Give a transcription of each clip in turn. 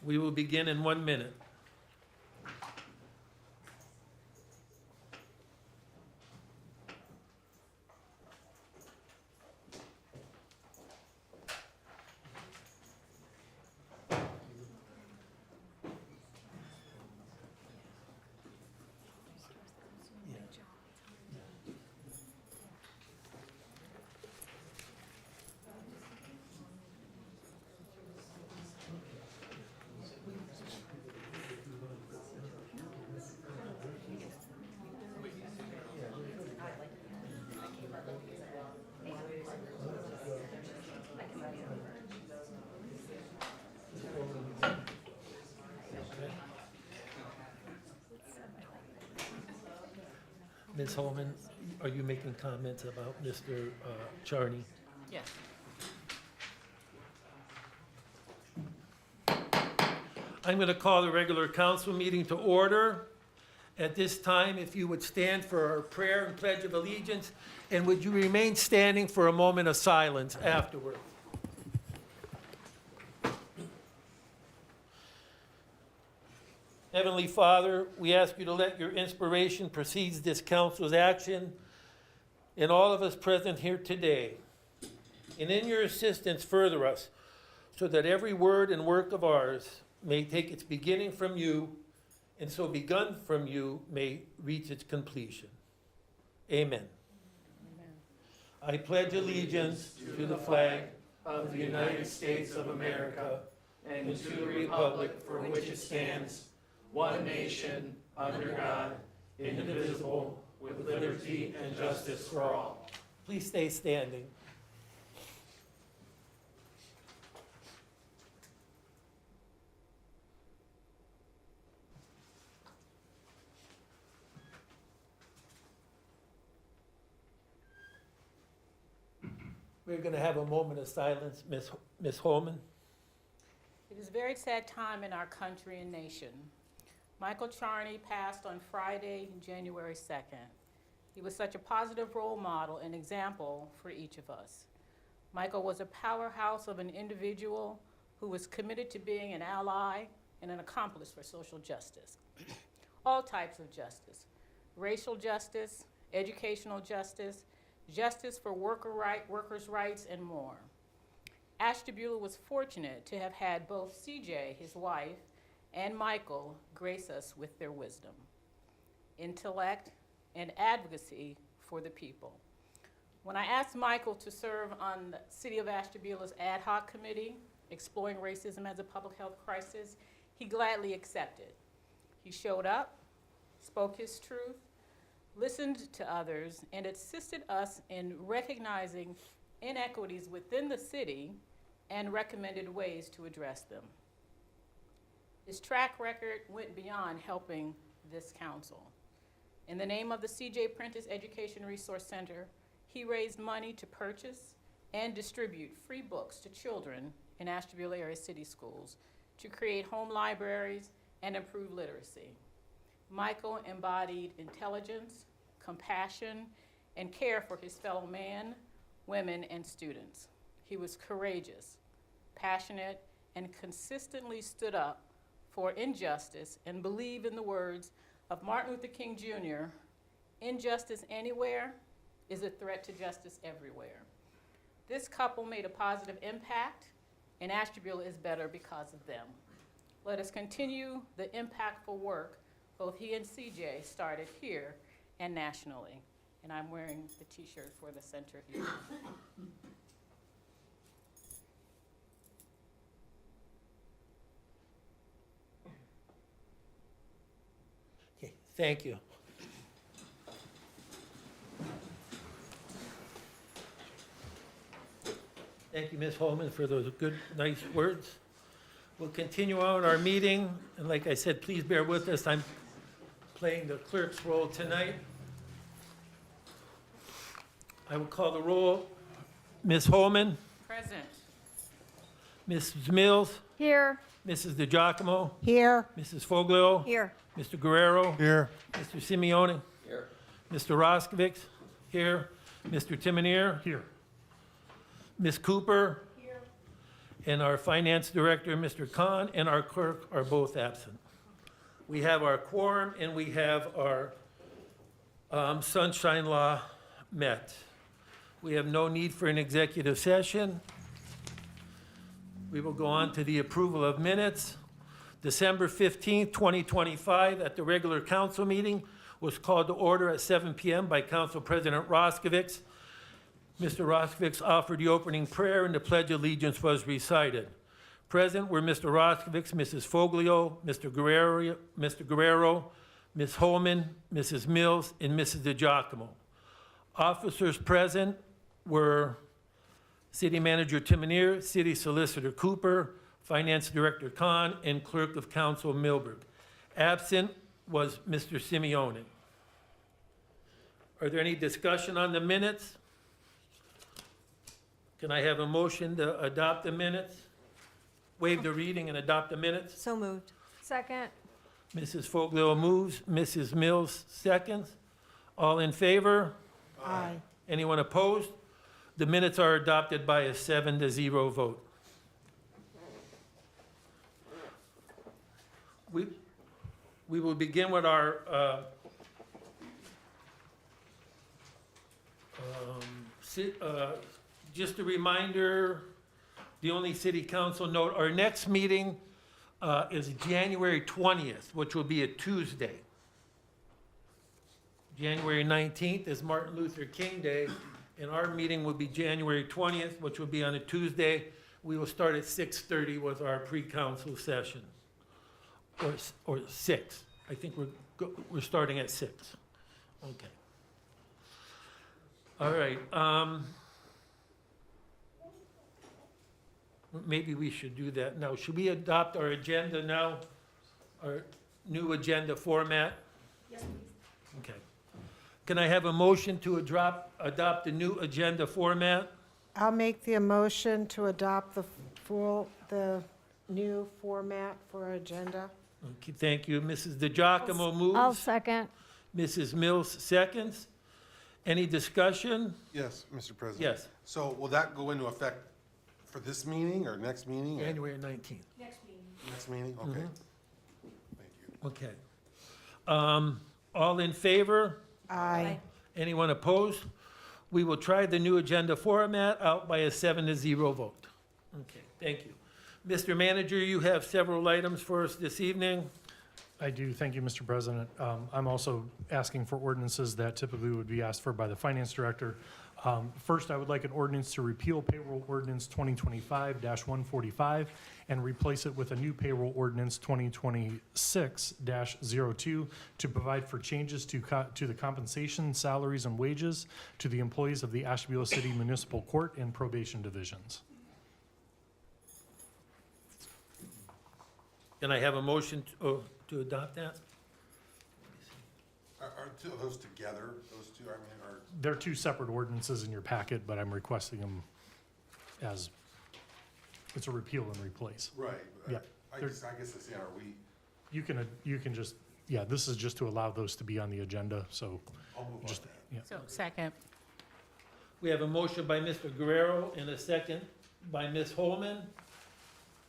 We will begin in 1 minute. Ms. Holman, are you making comments about Mr. Charney? Yes. I'm going to call the regular council meeting to order. At this time, if you would stand for our prayer and pledge of allegiance, and would you remain standing for a moment of silence afterward? Heavenly Father, we ask you to let your inspiration precede this council's action and all of us present here today. And in your assistance, further us so that every word and work of ours may take its beginning from you, and so begun from you may reach its completion. Amen. I pledge allegiance to the flag of the United States of America and to the republic for which it stands, one nation, under God, indivisible, with liberty and justice for all. Please stay standing. We're going to have a moment of silence. Ms. Holman. It is a very sad time in our country and nation. Michael Charney passed on Friday, January 2nd. He was such a positive role model and example for each of us. Michael was a powerhouse of an individual who was committed to being an ally and an accomplice for social justice. All types of justice: racial justice, educational justice, justice for workers' rights, and more. Ashtabula was fortunate to have had both CJ, his wife, and Michael grace us with their wisdom, intellect, and advocacy for the people. When I asked Michael to serve on the City of Ashtabula's ad hoc committee, exploring racism as a public health crisis, he gladly accepted. He showed up, spoke his truth, listened to others, and assisted us in recognizing inequities within the city and recommended ways to address them. His track record went beyond helping this council. In the name of the C.J. Prentice Education Resource Center, he raised money to purchase and distribute free books to children in Ashtabula area city schools, to create home libraries and improve literacy. Michael embodied intelligence, compassion, and care for his fellow man, women, and students. He was courageous, passionate, and consistently stood up for injustice and believed in the words of Martin Luther King Jr., "Injustice anywhere is a threat to justice everywhere." This couple made a positive impact, and Ashtabula is better because of them. Let us continue the impactful work both he and CJ started here and nationally. And I'm wearing the t-shirt for the center here. Okay, thank you. Thank you, Ms. Holman, for those good, nice words. We'll continue on our meeting, and like I said, please bear with us. I'm playing the clerk's role tonight. I will call the roll. Ms. Holman, Present. Mrs. Mills, Here. Mrs. DiGiacomo, Here. Mrs. Foglio, Here. Mr. Guerrero, Here. Mr. Simeone, Here. Mr. Roskovich, here, Mr. Timonier, Here. Ms. Cooper, Here. and our Finance Director, Mr. Khan, and our clerk are both absent. We have our quorum and we have our sunshine law met. We have no need for an executive session. We will go on to the approval of minutes. December 15th, 2025, at the regular council meeting, was called to order at 7 p.m. by Council President Roskovich. Mr. Roskovich offered the opening prayer and the Pledge of Allegiance was recited. Present were Mr. Roskovich, Mrs. Foglio, Mr. Guerrero, Ms. Holman, Mrs. Mills, and Mrs. DiGiacomo. Officers present were City Manager Timonier, City Solicitor Cooper, Finance Director Khan, and Clerk of Council Milberg. Absent was Mr. Simeone. Are there any discussion on the minutes? Can I have a motion to adopt the minutes? Waive the reading and adopt the minutes? So moved. Second. Mrs. Foglio moves, Mrs. Mills seconds. All in favor? Aye. Anyone opposed? The minutes are adopted by a 7-0 vote. We will begin with our just a reminder, the only city council note, our next meeting is January 20th, which will be a Tuesday. January 19th is Martin Luther King Day, and our meeting will be January 20th, which will be on a Tuesday. We will start at 6:30 with our pre-council session, or 6. I think we're starting at 6. Okay. All right. Maybe we should do that now. Should we adopt our agenda now? Our new agenda format? Yes, please. Okay. Can I have a motion to adopt the new agenda format? I'll make the motion to adopt the new format for our agenda. Okay, thank you. Mrs. DiGiacomo I'll moves. second. Mrs. Mills seconds. Any discussion? Yes, Mr. President. Yes. So will that go into effect for this meeting or next meeting? or January 19th. Next meeting? Okay. Thank you. Okay. All in favor? Aye. Anyone opposed? We will try the new agenda format out by a 7-0 vote. Okay, thank you. Mr. Manager, you have several items for us this evening. I do, thank you, Mr. President. I'm also asking for ordinances that typically would be asked for by the Finance Director. First, I would like an ordinance to repeal payroll ordinance 2025-145 and replace it with a new payroll ordinance 2026-02 to provide for changes to the compensation, salaries, and wages to the employees of the Ashtabula City Municipal Court and Probation Divisions. Can I have a motion to adopt that? Are two of those together, those two, I mean, are, They're two separate ordinances in your packet, but I'm requesting them as, it's a repeal and replace. right. Yeah. I guess I see, are we, You can just, yeah, this is just to allow those to be on the agenda, so I'll move on just, that. yeah. So, second. We have a motion by Mr. Guerrero and a second by Ms. Holman.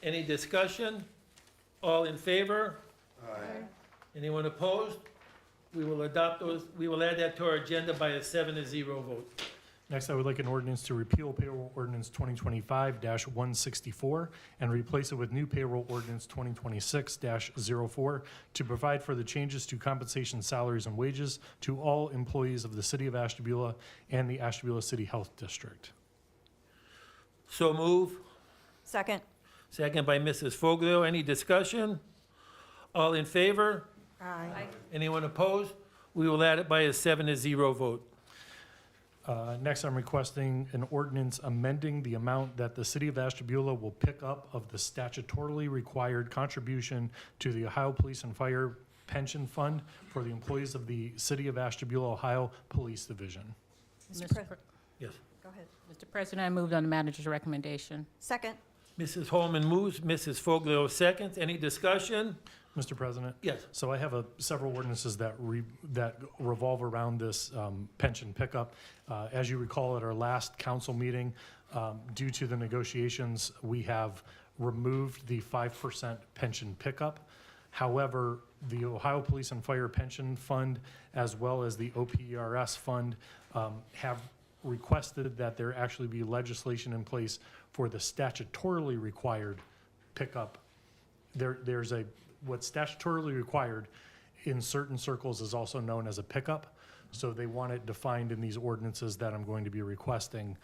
Any discussion? All in favor? Aye. Anyone opposed? We will adopt those, we will add that to our agenda by a 7-0 vote. Next, I would like an ordinance to repeal payroll ordinance 2025-164 and replace it with new payroll ordinance 2026-04 to provide for the changes to compensation, salaries, and wages to all employees of the City of Ashtabula and the Ashtabula City Health District. So move. Second. Second by Mrs. Foglio. Any discussion? All in favor? Aye. Anyone opposed? We will add it by a 7-0 vote. Next, I'm requesting an ordinance amending the amount that the City of Ashtabula will pick up of the statutorily required contribution to the Ohio Police and Fire Pension Fund for the employees of the City of Ashtabula, Ohio Police Division. Mr. Yes. Go ahead. Mr. President, I moved on the manager's recommendation. Second. Mrs. Holman moves, Mrs. Foglio seconds. Any discussion? Mr. President? Yes. So I have several ordinances that revolve around this pension pickup. As you recall, at our last council meeting, Due to the negotiations, we have removed the 5% pension pickup. However, the Ohio Police and Fire Pension Fund, as well as the OPERS Fund, have requested that there actually be legislation in place for the statutorily required pickup. There's what's statutorily required in certain circles is also known as a pickup. So they want it defined in these ordinances that I'm going to be requesting,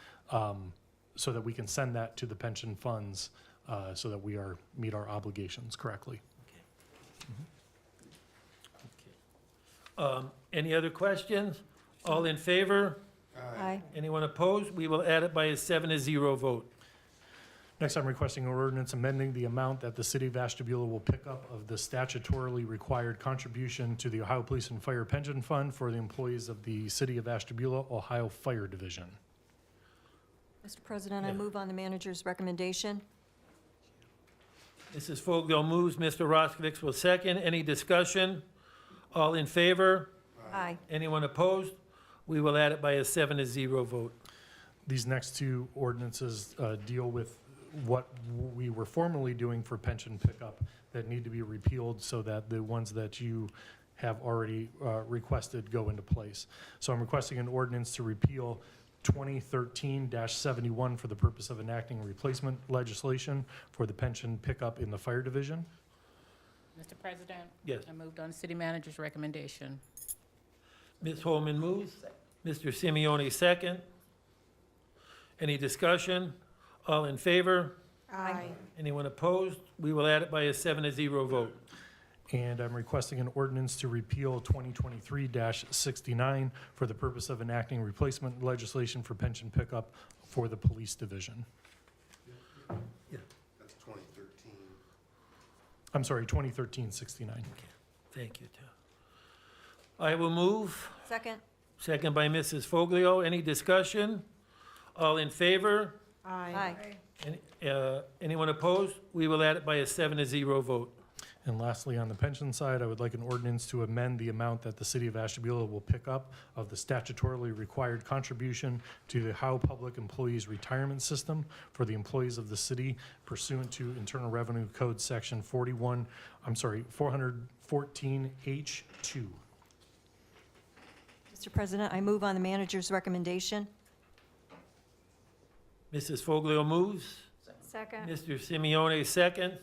so that we can send that to the pension funds, so that we meet our obligations correctly. Any other questions? All in favor? Aye. Anyone opposed? We will add it by a 7-0 vote. Next, I'm requesting an ordinance amending the amount that the city of Ashtabula will pick up of the statutorily required contribution to the Ohio Police and Fire Pension Fund for the employees of the city of Ashtabula, Ohio Fire Division. Mr. President, I Yeah. move on the manager's recommendation. Mrs. Foglio moves, Mr. Roskovich will second. Any discussion? All in favor? Aye. Anyone opposed? We will add it by a 7-0 vote. These next two ordinances deal with what we were formerly doing for pension pickup that need to be repealed so that the ones that you have already requested go into place. So I'm requesting an ordinance to repeal 2013-71 for the purpose of enacting replacement legislation for the pension pickup in the fire division. Mr. President, Yes. I moved on city manager's recommendation. Ms. Holman moves. Mr. Simeone second. Any discussion? All in favor? Aye. Anyone opposed? We will add it by a 7-0 vote. And I'm requesting an ordinance to repeal 2023-69 for the purpose of enacting replacement legislation for pension pickup for the police division. That's 2013. I'm sorry, 2013-69. Thank you, Tom. I will move. Second? Second by Mrs. Foglio. Any discussion? All in favor? Aye. Anyone opposed? We will add it by a 7-0 vote. And lastly, on the pension side, I would like an ordinance to amend the amount that the city of Ashtabula will pick up of the statutorily required contribution to the Ohio Public Employees Retirement System for the employees of the city pursuant to Internal Revenue Code Section 414H2. Mr. President, I move on the manager's recommendation. Mrs. Foglio moves. Second. Mr. Simeone seconds.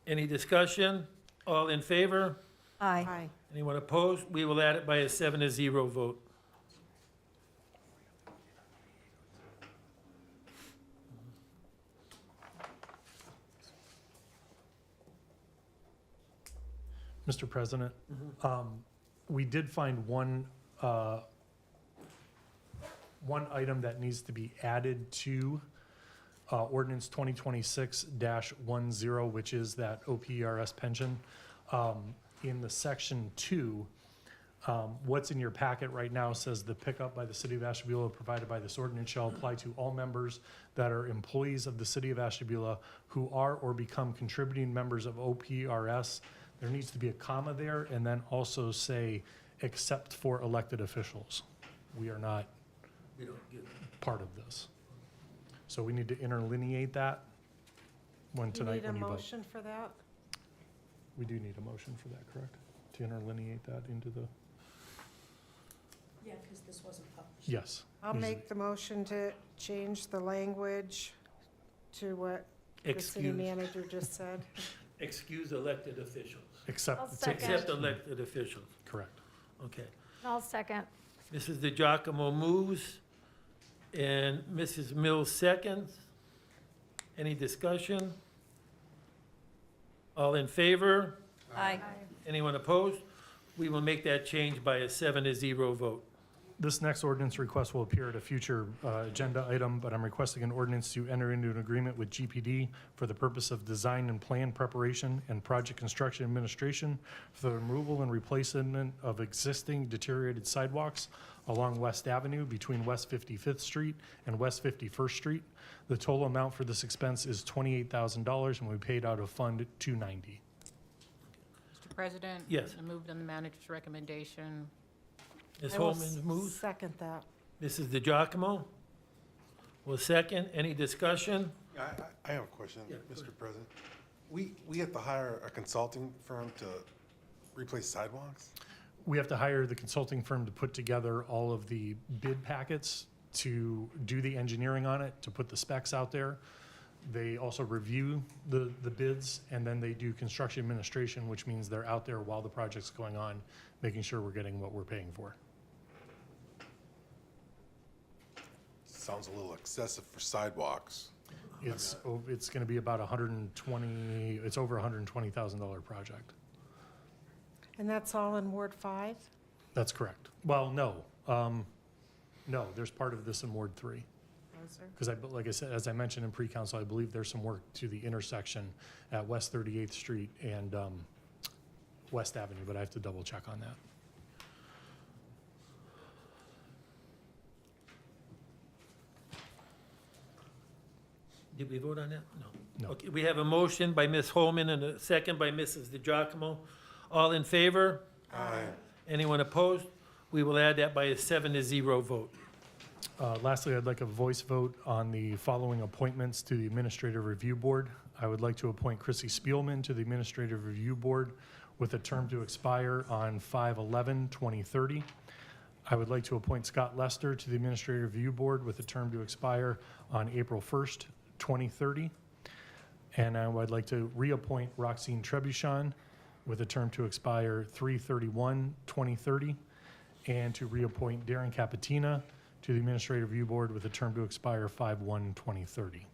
Any discussion? All in favor? Aye. Aye. Anyone opposed? We will add it by a 7-0 vote. Mr. President, we did find one item that needs to be added to ordinance 2026-10, which is that OPERS pension. In the section 2, what's in your packet right now says the pickup by the city of Ashtabula provided by this ordinance shall apply to all members that are employees of the city of Ashtabula who are or become contributing members of OPERS. There needs to be a comma there and then also say, except for elected officials. We are not part of this. So we need to interlineate that when You tonight need a when you vote. motion for that? We do need a motion for that, correct? To interlineate that into the, Yeah, because this wasn't published. yes. I'll Usually- make the motion to change the language to what the city Excuse, manager just said. excuse elected officials. Except, Except elected officials. correct. Okay. I'll second. Mrs. DiGiacomo moves, and Mrs. Mills seconds. Any discussion? All in favor? Aye. Anyone opposed? We will make that change by a 7-0 vote. This next ordinance request will appear at a future agenda item, but I'm requesting an ordinance to enter into an agreement with GPD for the purpose of design and plan preparation and project construction administration for the removal and replacement of existing deteriorated sidewalks along West Avenue between West 55th Street and West 51st Street. The total amount for this expense is $28,000 and we paid out of Fund 290. Mr. President? Yes. I moved on the manager's recommendation. Ms. I will Holman moves. Second that. Mrs. DiGiacomo? Well, second, any discussion? I have a question, Yeah, go Mr. ahead. President. We have to hire a consulting firm to replace sidewalks? We have to hire the consulting firm to put together all of the bid packets, to do the engineering on it, to put the specs out there. They also review the bids, and then they do construction administration, which means they're out there while the project's going on, making sure we're getting what we're paying for. Sounds a little excessive for sidewalks. It's gonna be about it's over $120,000 project. And that's all in Ward 5? That's correct. Well, no, no, there's part of this in Ward 3. Because like I said, as I mentioned in pre-council, I believe there's some work to the intersection at West 38th Street and West Avenue, but I have to double check on that. Did we vote on that? No. No. Okay, we have a motion by Ms. Holman and a second by Mrs. DiGiacomo. All in favor? Aye. Anyone opposed? We will add that by a 7-0 vote. Lastly, I'd like a voice vote on the following appointments to the Administrative Review Board. I would like to appoint Chrissy Spielman to the Administrative Review Board with a term to expire on 5/11/2030. I would like to appoint Scott Lester to the Administrative Review Board with a term to expire on April 1st, 2030. And I would like to reappoint Roxine Trebuchan with a term to expire 3/31/2030, and to reappoint Darren Capatina to the Administrative Review Board with a term to expire 5/1/2030.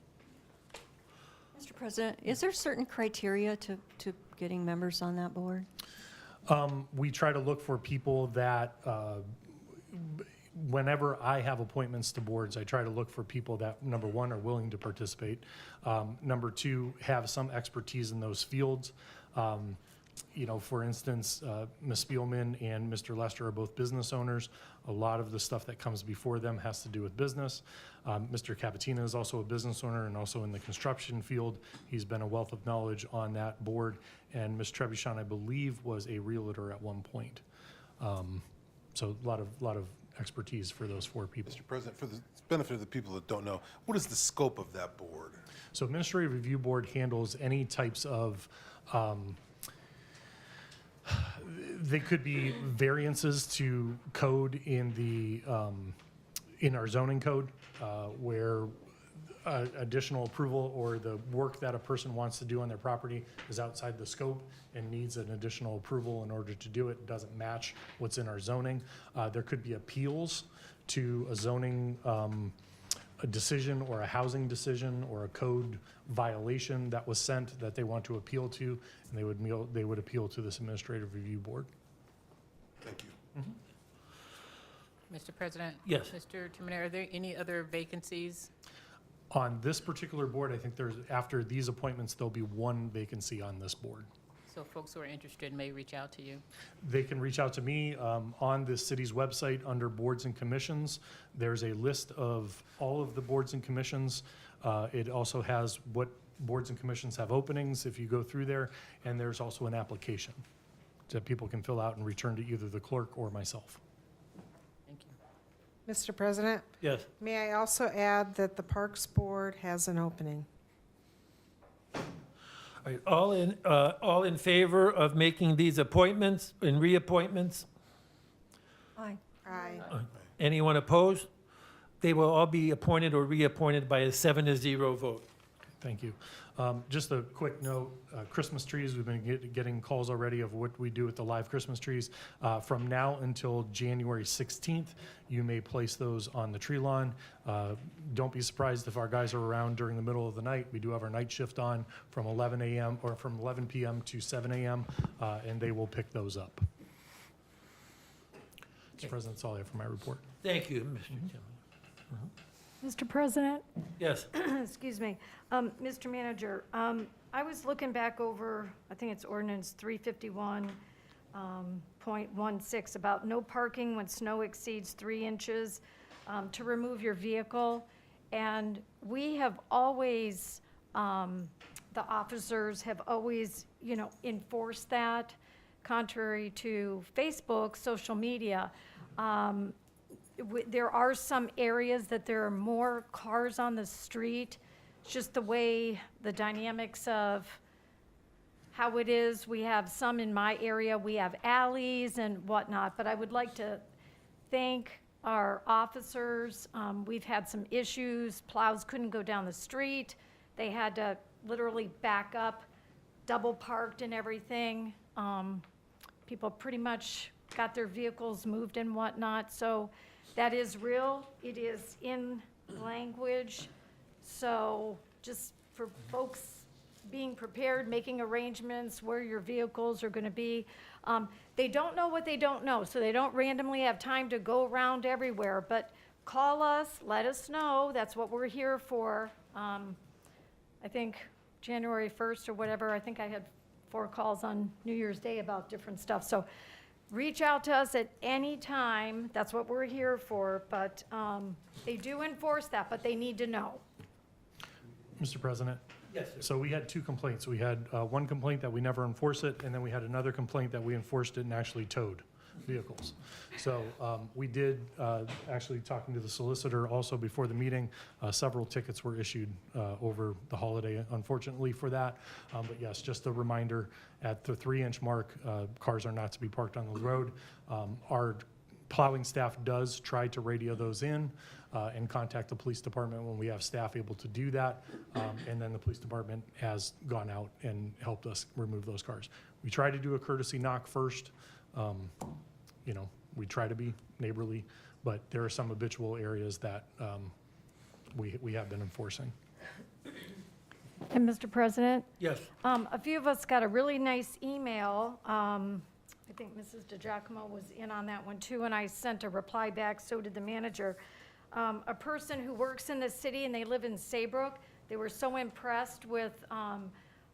Mr. President, is there certain criteria to getting members on that board? We try to look for people that, whenever I have appointments to boards, I try to look for people that, number one, are willing to participate. Number two, have some expertise in those fields. For instance, Ms. Spielman and Mr. Lester are both business owners. A lot of the stuff that comes before them has to do with business. Mr. Capatina is also a business owner and also in the construction field. He's been a wealth of knowledge on that board. And Ms. Trebuchan, I believe, was a realtor at one point. So a lot of expertise for those four people. Mr. President, for the benefit of the people that don't know, what is the scope of that board? So Administrative Review Board handles any types of, they could be variances to code in our zoning code, where additional approval or the work that a person wants to do on their property is outside the scope and needs an additional approval in order to do it, doesn't match what's in our zoning. There could be appeals to a zoning a decision or a housing decision or a code violation that was sent that they want to appeal to, and they would appeal to this Administrative Review Board. Thank you. Mr. President? Yes. Mr. Terminator, are there any other vacancies? On this particular board, I think after these appointments, there'll be one vacancy on this board. So folks who are interested may reach out to you. They can reach out to me on the city's website under boards and commissions. There's a list of all of the boards and commissions. It also has what boards and commissions have openings if you go through there. And there's also an application that people can fill out and return to either the clerk or myself. Thank you. Mr. President, Yes. may I also add that the Parks Board has an opening? All right, all in favor of making these appointments and reappointments? Aye. Aye. Anyone opposed? They will all be appointed or reappointed by a 7-0 vote. Thank you. Just a quick note, Christmas trees, we've been getting calls already of what we do with the live Christmas trees. From now until January 16th, you may place those on the tree lawn. Don't be surprised if our guys are around during the middle of the night. We do have our night shift on from 11 a.m. or from 11 p.m. to 7 a.m., and they will pick those up. Mr. President, that's all I have for my report. Thank you, Mr. Chairman. Mr. President, Yes. excuse me, Mr. Manager, I was looking back over, I think it's ordinance 351.16 about no parking when snow exceeds 3 inches to remove your vehicle. And we have always, the officers have always, enforced that, contrary to Facebook, social media. there are some areas that there are more cars on the street. It's just the way, the dynamics of how it is. We have some in my area, we have alleys and whatnot, but I would like to thank our officers. We've had some issues, plows couldn't go down the street. They had to literally back up, double parked and everything. People pretty much got their vehicles moved and whatnot, so that is real. It is in language, so just for folks being prepared, making arrangements where your vehicles are gonna be. They don't know what they don't know, so they don't randomly have time to go around everywhere, but call us, let us know, that's what we're here for. I think January 1st or whatever, I think I had 4 calls on New Year's Day about different stuff, so reach out to us at any time, that's what we're here for, but they do enforce that, but they need to know. Mr. President, Yes, sir. so we had 2 complaints. We had one complaint that we never enforce it, and then we had another complaint that we enforced it and actually towed vehicles. So we did, actually talking to the solicitor also before the meeting, several tickets were issued over the holiday, unfortunately for that. But yes, just a reminder, at the 3-inch mark, cars are not to be parked on the road. Our plowing staff does try to radio those in and contact the police department when we have staff able to do that. And then the police department has gone out and helped us remove those cars. We try to do a courtesy knock first. You know, we try to be neighborly, but there are some habitual areas that we have been enforcing. And Mr. President? Yes. A few of us got a really nice email. I think Mrs. DiGiacomo was in on that one too, and I sent a reply back, so did the manager. A person who works in the city and they live in Saybrook, they were so impressed with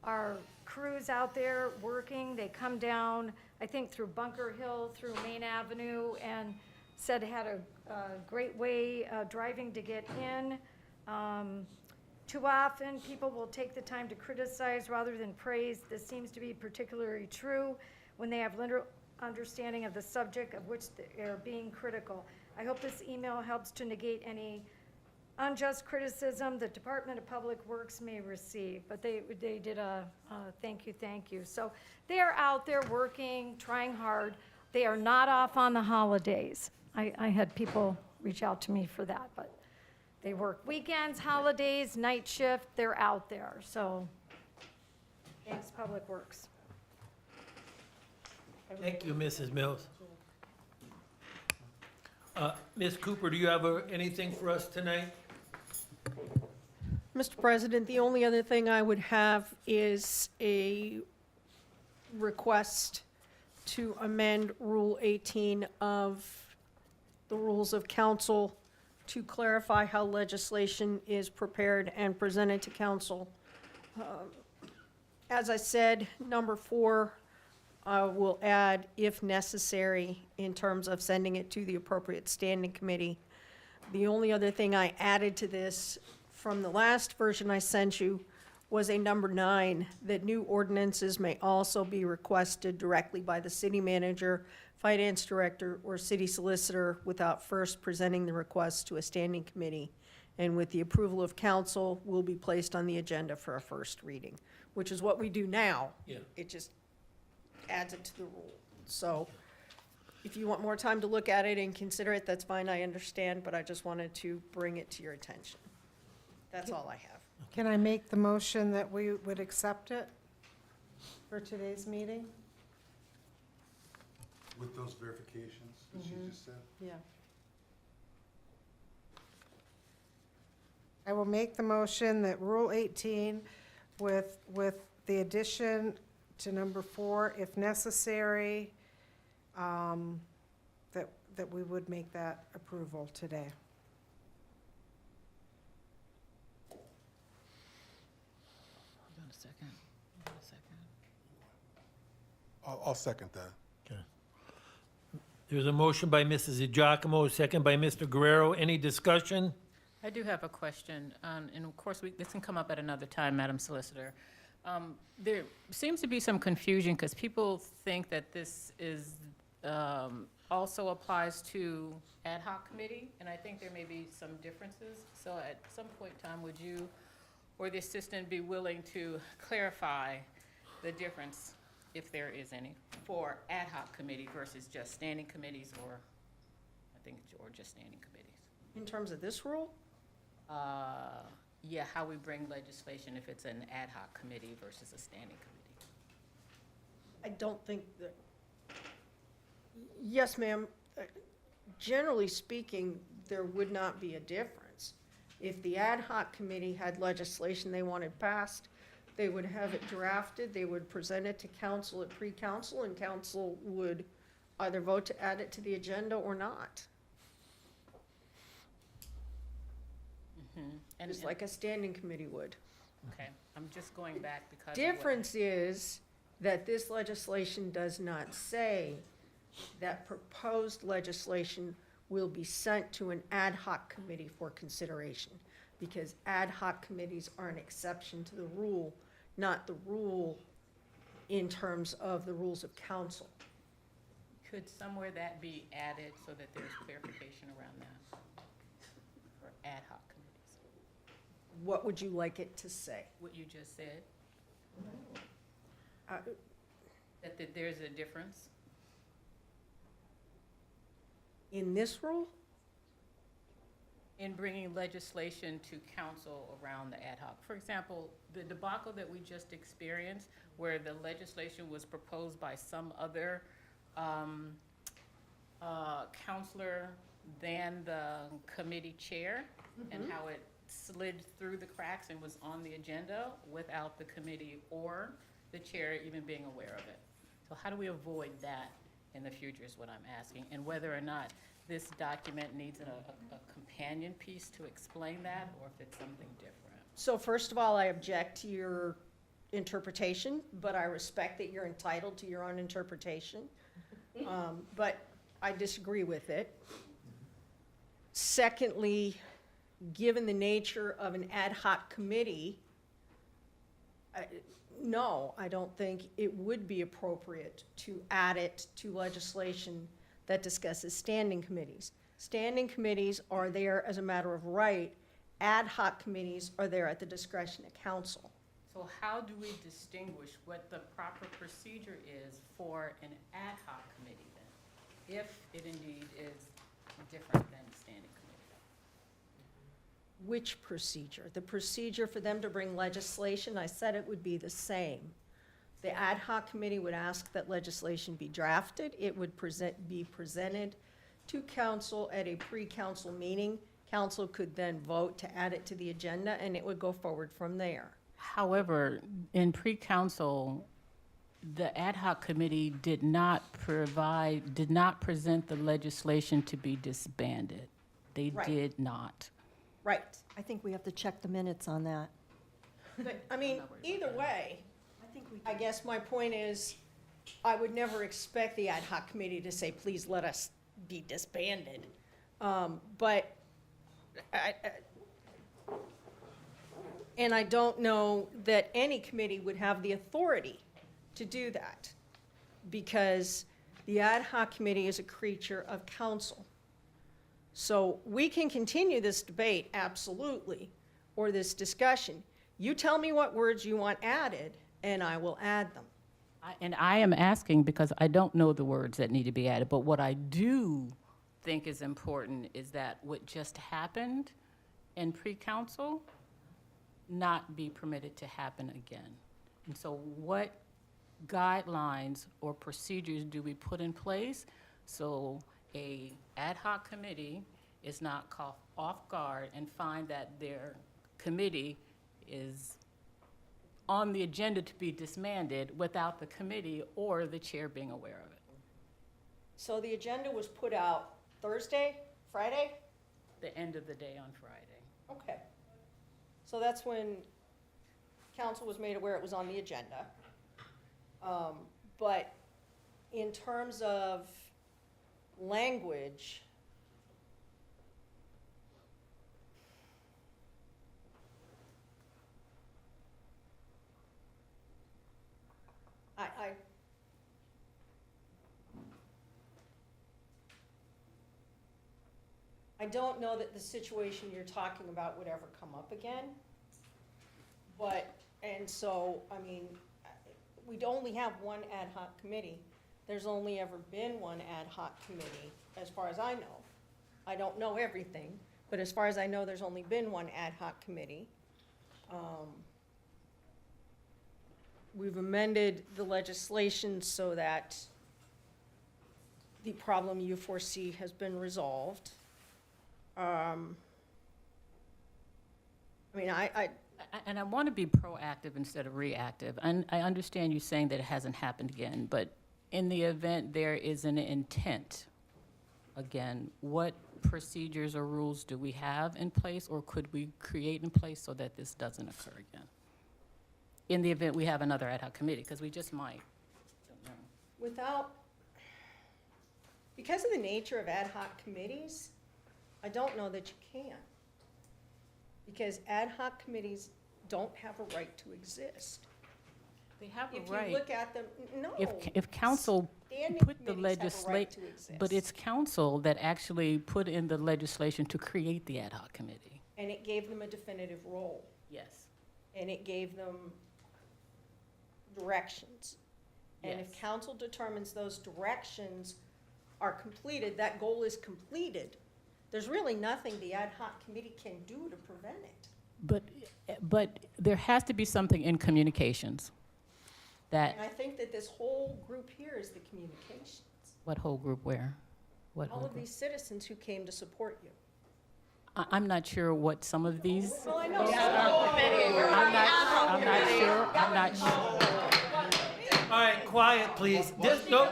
our crews out there working. They come down, I think through Bunker Hill, through Main Avenue, and said it had a great way driving to get in. Too often, people will take the time to criticize rather than praise. This seems to be particularly true when they have literal understanding of the subject of which they are being critical. I hope this email helps to negate any unjust criticism the Department of Public Works may receive. But they did a thank you. So they are out there working, trying hard. They are not off on the holidays. I had people reach out to me for that, but they work weekends, holidays, night shift, they're out there. So thanks, Public Works. Thank you, Mrs. Mills. Ms. Cooper, do you have anything for us tonight? Mr. President, the only other thing I would have is a request to amend Rule 18 of the Rules of Council to clarify how legislation is prepared and presented to council. As I said, number 4, I will add, if necessary, in terms of sending it to the appropriate standing committee. The only other thing I added to this from the last version I sent you was a number 9, that new ordinances may also be requested directly by the city manager, finance director, or city solicitor without first presenting the request to a standing committee. And with the approval of council, will be placed on the agenda for a first reading, which is what we do now. Yeah. It just adds it to the rule. So if you want more time to look at it and consider it, that's fine, I understand, but I just wanted to bring it to your attention. That's all I have. Can I make the motion that we would accept it for today's meeting? With those verifications that she just said? Yeah. I will make the motion that Rule 18 with the addition to number 4, if necessary, that we would make that approval today. Hold on a second. I'll second that. There's a motion by Mrs. Giacomo, a second by Mr. Guerrero. Any discussion? I do have a question, and of course, this can come up at another time, Madam Solicitor. There seems to be some confusion because people think that this is also applies to ad hoc committee, and I think there may be some differences. So at some point in time, would you or the assistant be willing to clarify the difference, if there is any, for ad hoc committee versus just standing committees, or, or just standing committees? In terms of this rule, Yeah, how we bring legislation if it's an ad hoc committee versus a standing committee. I don't think that, yes, ma'am. Generally speaking, there would not be a difference. If the ad hoc committee had legislation they wanted passed, they would have it drafted, they would present it to council at pre-council, and council would either vote to add it to the agenda or not. And Just like a standing committee would. Okay, I'm just going back because. of what- Difference is that this legislation does not say that proposed legislation will be sent to an ad hoc committee for consideration, because ad hoc committees are an exception to the rule, not the rule in terms of the rules of council. Could somewhere that be added so that there's clarification around that for ad hoc committees? What would you like it to say? What you just said, Uh, that there's a difference? In this rule? In bringing legislation to council around the ad hoc. For example, the debacle that we just experienced, where the legislation was proposed by some other counselor than the committee chair, and how it slid through the cracks and was on the agenda without the committee or the chair even being aware of it. So how do we avoid that in the future is what I'm asking, and whether or not this document needs a companion piece to explain that, or if it's something different. So first of all, I object to your interpretation, but I respect that you're entitled to your own interpretation. But I disagree with it. Secondly, given the nature of an ad hoc committee, no, I don't think it would be appropriate to add it to legislation that discusses standing committees. Standing committees are there as a matter of right. Ad hoc committees are there at the discretion of council. So how do we distinguish what the proper procedure is for an ad hoc committee then, if it indeed is different than standing committee? Which procedure? The procedure for them to bring legislation, I said it would be the same. The ad hoc committee would ask that legislation be drafted. It would be presented to council at a pre-council meeting. Council could then vote to add it to the agenda, and it would go forward from there. However, in pre-council, the ad hoc committee did not present the legislation to be disbanded. They Right. did not. Right. I think we have to check the minutes on that. But, I mean, either way, I guess my point is, I would never expect the ad hoc committee to say, please let us be disbanded. But and I don't know that any committee would have the authority to do that, because the ad hoc committee is a creature of council. So we can continue this debate, absolutely, or this discussion. You tell me what words you want added, and I will add them. And I am asking because I don't know the words that need to be added, but what I do think is important is that what just happened in pre-council not be permitted to happen again. And so what guidelines or procedures do we put in place so a ad hoc committee is not caught off guard and find that their committee is on the agenda to be disbanded without the committee or the chair being aware of it? So the agenda was put out Thursday, Friday? The end of the day on Friday. Okay. So that's when council was made aware it was on the agenda. But in terms of language, I don't know that the situation you're talking about would ever come up again. But, and so, I mean, we'd only have one ad hoc committee. There's only ever been one ad hoc committee, as far as I know. I don't know everything, but as far as I know, there's only been one ad hoc committee. We've amended the legislation so that the problem you foresee has been resolved. I mean, And I want to be proactive instead of reactive. And I understand you saying that it hasn't happened again, but in the event there is an intent, again, what procedures or rules do we have in place, or could we create in place so that this doesn't occur again? In the event we have another ad hoc committee, because we just might. Don't know. without, because of the nature of ad hoc committees, I don't know that you can. Because ad hoc committees don't have a right to exist. They have If a you right. look at them, no. If council Standing put the committees have a right legislate, to exist. but it's council that actually put in the legislation to create the ad hoc committee. And it gave them a definitive role, Yes. and it gave them directions. And if Yes. council determines those directions are completed, that goal is completed, there's really nothing the ad hoc committee can do to prevent it. But there has to be something in communications that, And I think that this whole group here is the communications. what whole group where? What All whole of group? these citizens who came to support you. I'm not sure what some of these, Well, I know. I'm not sure. All right, quiet, please. This, no,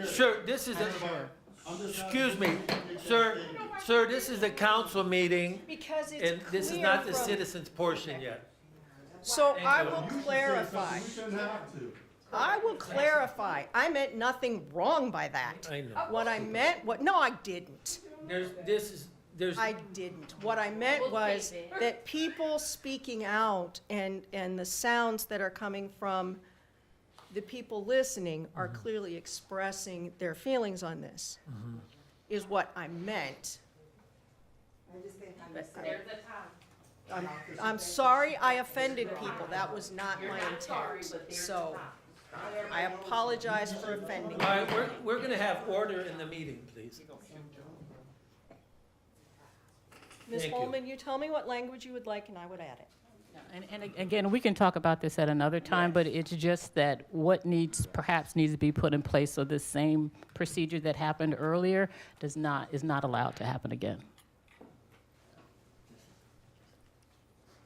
sir, this is a, excuse me, sir, this is a council meeting, Because it's and this is clear not the from- citizens' portion yet. So Thank I you. will clarify. I will clarify. I meant nothing wrong by that. I know. What I meant, no, I didn't. There's, I didn't. What I meant was that people speaking out and the sounds that are coming from the people listening are clearly expressing their feelings on this, is what I meant. I'm sorry I offended people. That was not my intent. So I apologize for offending all you. right, we're gonna have order in the meeting, please. Ms. Thank you. Holman, you tell me what language you would like and I would add it. And again, we can talk about this at another time, but it's just that what perhaps needs to be put in place so the same procedure that happened earlier is not allowed to happen again.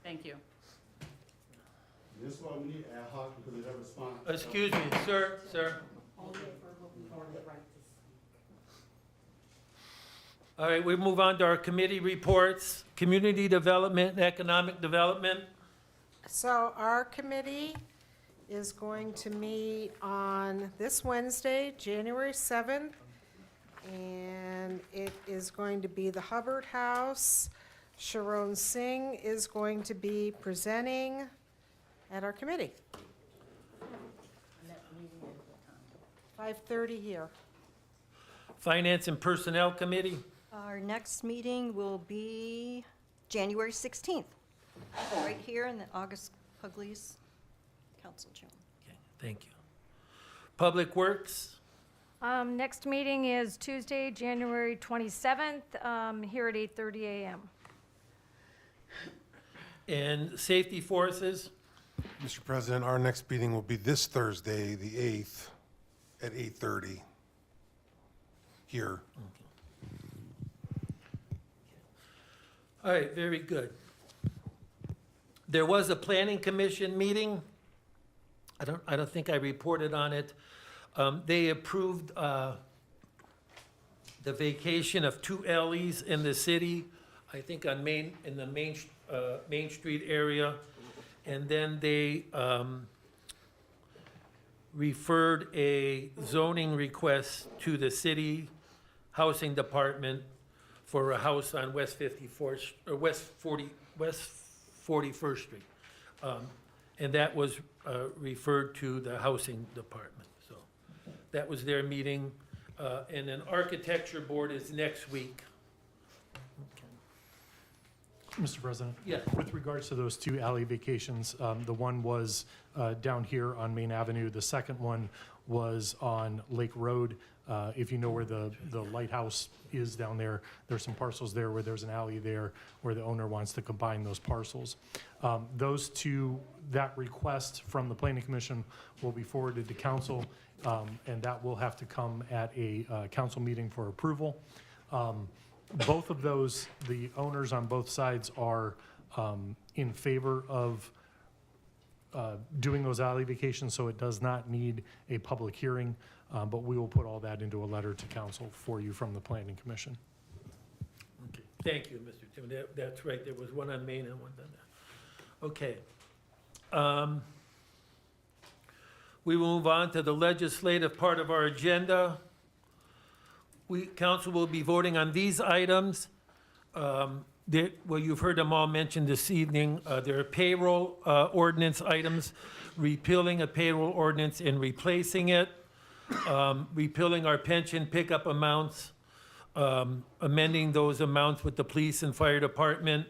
Thank you. This is why we need ad hoc, because they have response. Excuse me, sir. All right, we move on to our committee reports, community development and economic development. So our committee is going to meet on this Wednesday, January 7th, and it is going to be the Hubbard House. Sharon Singh is going to be presenting at our committee. 5:30 here. Finance and Personnel Committee. Our next meeting will be January 16th, right here in the August Pugliese Council Chamber. Okay, thank you. Public Works. Next meeting is Tuesday, January 27th, here at 8:30 a.m. And Safety Forces. Mr. President, our next meeting will be this Thursday, the 8th, at 8:30 here. All right, very good. There was a planning commission meeting. I don't think I reported on it. They approved the vacation of 2 alleys in the city, I think in the Main Street area. And then they referred a zoning request to the city housing department for a house on West 54th, or West 41st Street. And that was referred to the housing department, so that was their meeting. And an architecture board is next week. Mr. President? Yes. With regards to those two alley vacations, the one was down here on Main Avenue. The second one was on Lake Road. If you know where the lighthouse is down there, there's some parcels there where there's an alley there where the owner wants to combine those parcels. Those two, that request from the Planning Commission will be forwarded to council, and that will have to come at a council meeting for approval. Both of those, the owners on both sides are in favor of doing those alley vacations, so it does not need a public hearing, but we will put all that into a letter to council for you from the Planning Commission. Okay. Thank you, Mr. Tim. That's right, there was one on Main and one on there. Okay. We will move on to the legislative part of our agenda. Council will be voting on these items. Well, you've heard them all mentioned this evening. There are payroll ordinance items, repealing a payroll ordinance and replacing it, repealing our pension pickup amounts, amending those amounts with the police and fire department.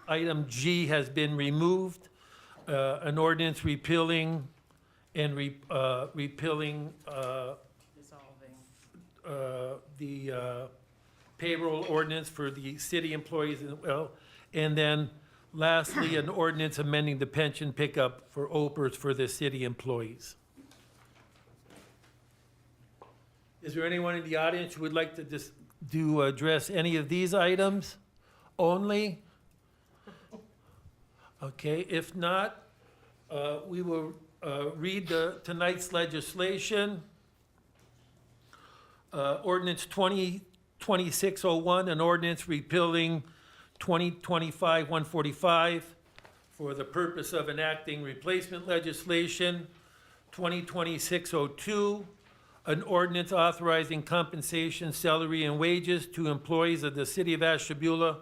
Item G has been removed, an ordinance repealing and repealing the payroll ordinance for the city employees as well. And then lastly, an ordinance amending the pension pickup for OPERS for the city employees. Is there anyone in the audience who would like to address any of these items only? Okay, if not, we will read tonight's legislation. Ordinance 2026-01, an ordinance repealing 2025-145 for the purpose of enacting replacement legislation. 2026-02, an ordinance authorizing compensation, salary, and wages to employees of the City of Ashtabula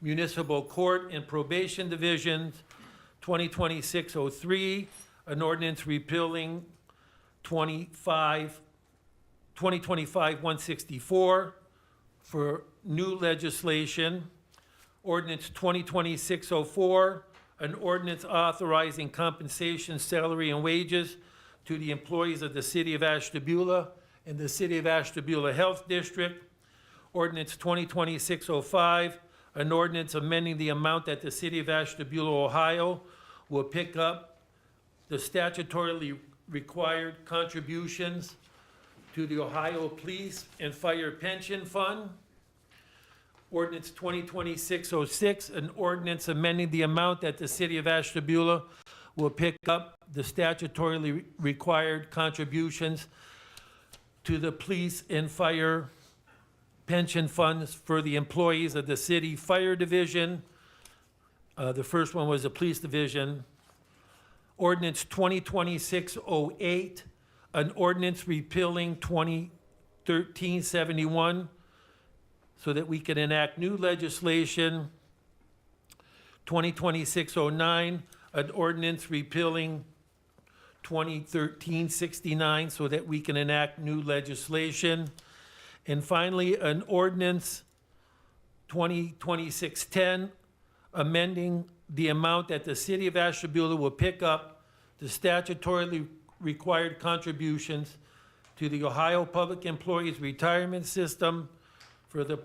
Municipal Court and Probation Divisions. 2026-03, an ordinance repealing 2025-164 for new legislation. Ordinance 2026-04, an ordinance authorizing compensation, salary, and wages to the employees of the City of Ashtabula and the City of Ashtabula Health District. Ordinance 2026-05, an ordinance amending the amount that the City of Ashtabula, Ohio will pick up the statutorily required contributions to the Ohio Police and Fire Pension Fund. Ordinance 2026-06, an ordinance amending the amount that the City of Ashtabula will pick up the statutorily required contributions to the Police and Fire Pension Funds for the employees of the City Fire Division. The first one was the Police Division. Ordinance 2026-08, an ordinance repealing 2013-71 so that we can enact new legislation. 2026-09, an ordinance repealing 2013-69 so that we can enact new legislation. And finally, an ordinance 2026-10, amending the amount that the City of Ashtabula will pick up the statutorily required contributions to the Ohio Public Employees Retirement System for the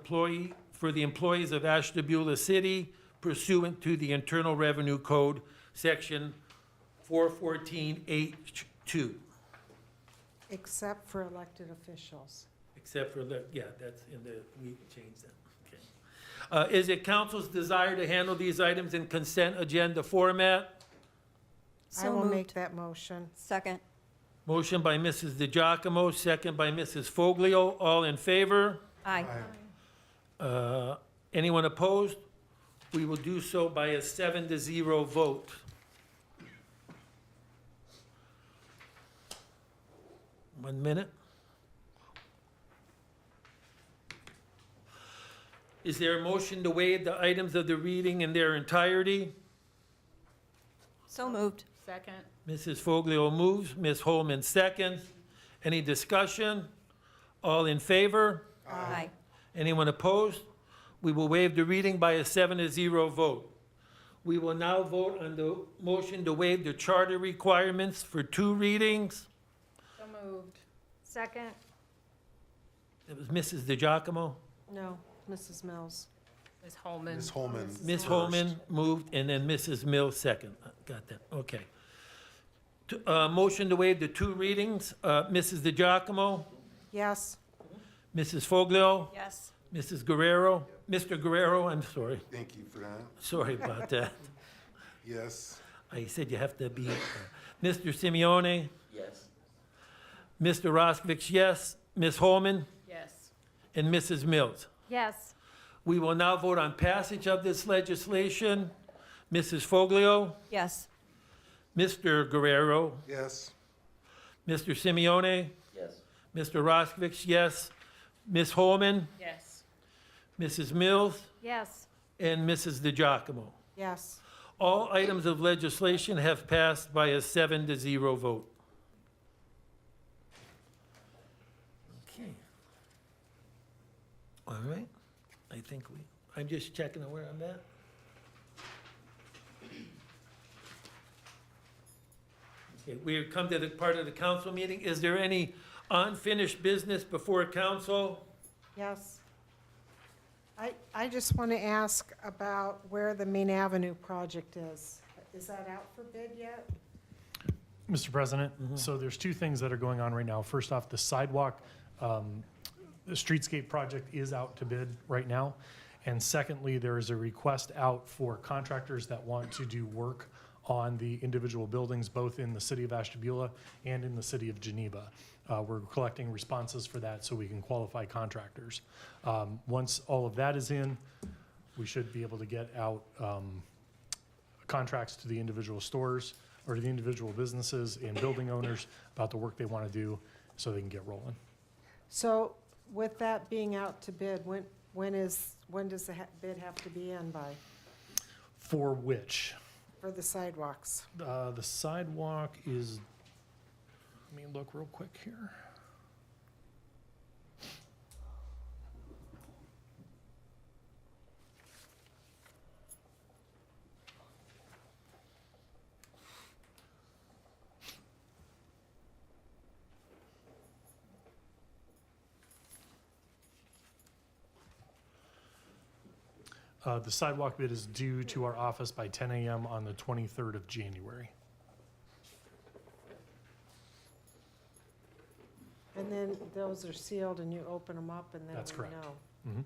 employees of Ashtabula City pursuant to the Internal Revenue Code, Section 414H2. Except for elected officials. Except for, that's in the, we changed that, okay. Is it council's desire to handle these items in consent agenda format? I will make that motion. Second. Motion by Mrs. DeGiacomo, second by Mrs. Foglio. All in favor? Aye. Anyone opposed? We will do so by a 7-0 vote. One minute. Is there a motion to waive the items of the reading in their entirety? So moved. Second. Mrs. Foglio moves, Ms. Holman seconds. Any discussion? All in favor? Aye. Anyone opposed? We will waive the reading by a 7-0 vote. We will now vote on the motion to waive the charter requirements for 2 readings. So moved. Second? It was Mrs. DeGiacomo. No, Mrs. Mills. Ms. Holman? Ms. Holman. Ms. first. Holman moved, and then Mrs. Mills second. Got that, okay. Motion to waive the 2 readings, Mrs. DeGiacomo, Yes, Mrs. Foglio, Yes. Mrs. Guerrero, Mr. Guerrero, I'm sorry, Thank you for that. sorry about that. Yes. I said you have to be, Mr. Simeone, Yes. Mr. Roskovich, yes, Ms. Holman, Yes. and Mrs. Mills. Yes. We will now vote on passage of this legislation. Mrs. Foglio, Yes. Mr. Guerrero, Yes. Mr. Simeone, Yes. Mr. Roskovich, yes, Ms. Holman, Yes. Mrs. Mills, Yes. and Mrs. DeGiacomo. yes. All items of legislation have passed by a 7-0 vote. Okay. All right, I think I'm just checking where I'm at. Okay, we've come to the part of the council meeting. Is there any unfinished business before council? Yes. I just want to ask about where the Main Avenue project is. Is that out for bid yet? Mr. President, so there's 2 things that are going on right now. First off, the sidewalk, the streetscape project is out to bid right now. And secondly, there is a request out for contractors that want to do work on the individual buildings, both in the city of Ashtabula and in the city of Geneva. We're collecting responses for that so we can qualify contractors. Once all of that is in, we should be able to get out contracts to the individual stores or to the individual businesses and building owners about the work they want to do so they can get rolling. So with that being out to bid, when does the bid have to be in by, For which? for the sidewalks? The sidewalk is, let me look real quick here. The sidewalk bid is due to our office by 10 a.m. on the 23rd of January. And then those are sealed and you open them up and then That's we correct. know. Mhm.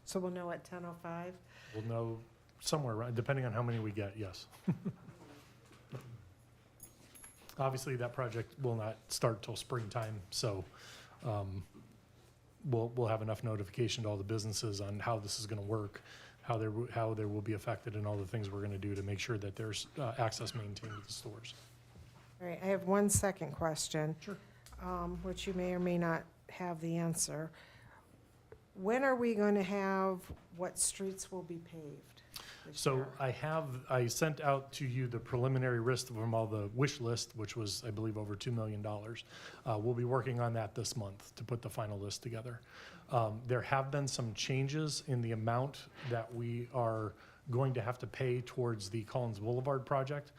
So we'll know at 10:05? We'll know somewhere around, depending on how many we get, yes. Obviously, that project will not start till springtime, so we'll have enough notification to all the businesses on how this is gonna work, how there will be affected, and all the things we're gonna do to make sure that there's access maintained to the stores. All right, I have one second question. Sure. Which you may or may not have the answer. When are we going to have what streets will be paved this So year? I sent out to you the preliminary list from all the wish list, which was, I believe, over $2 million. We'll be working on that this month to put the final list together. There have been some changes in the amount that we are going to have to pay towards the Collins Boulevard project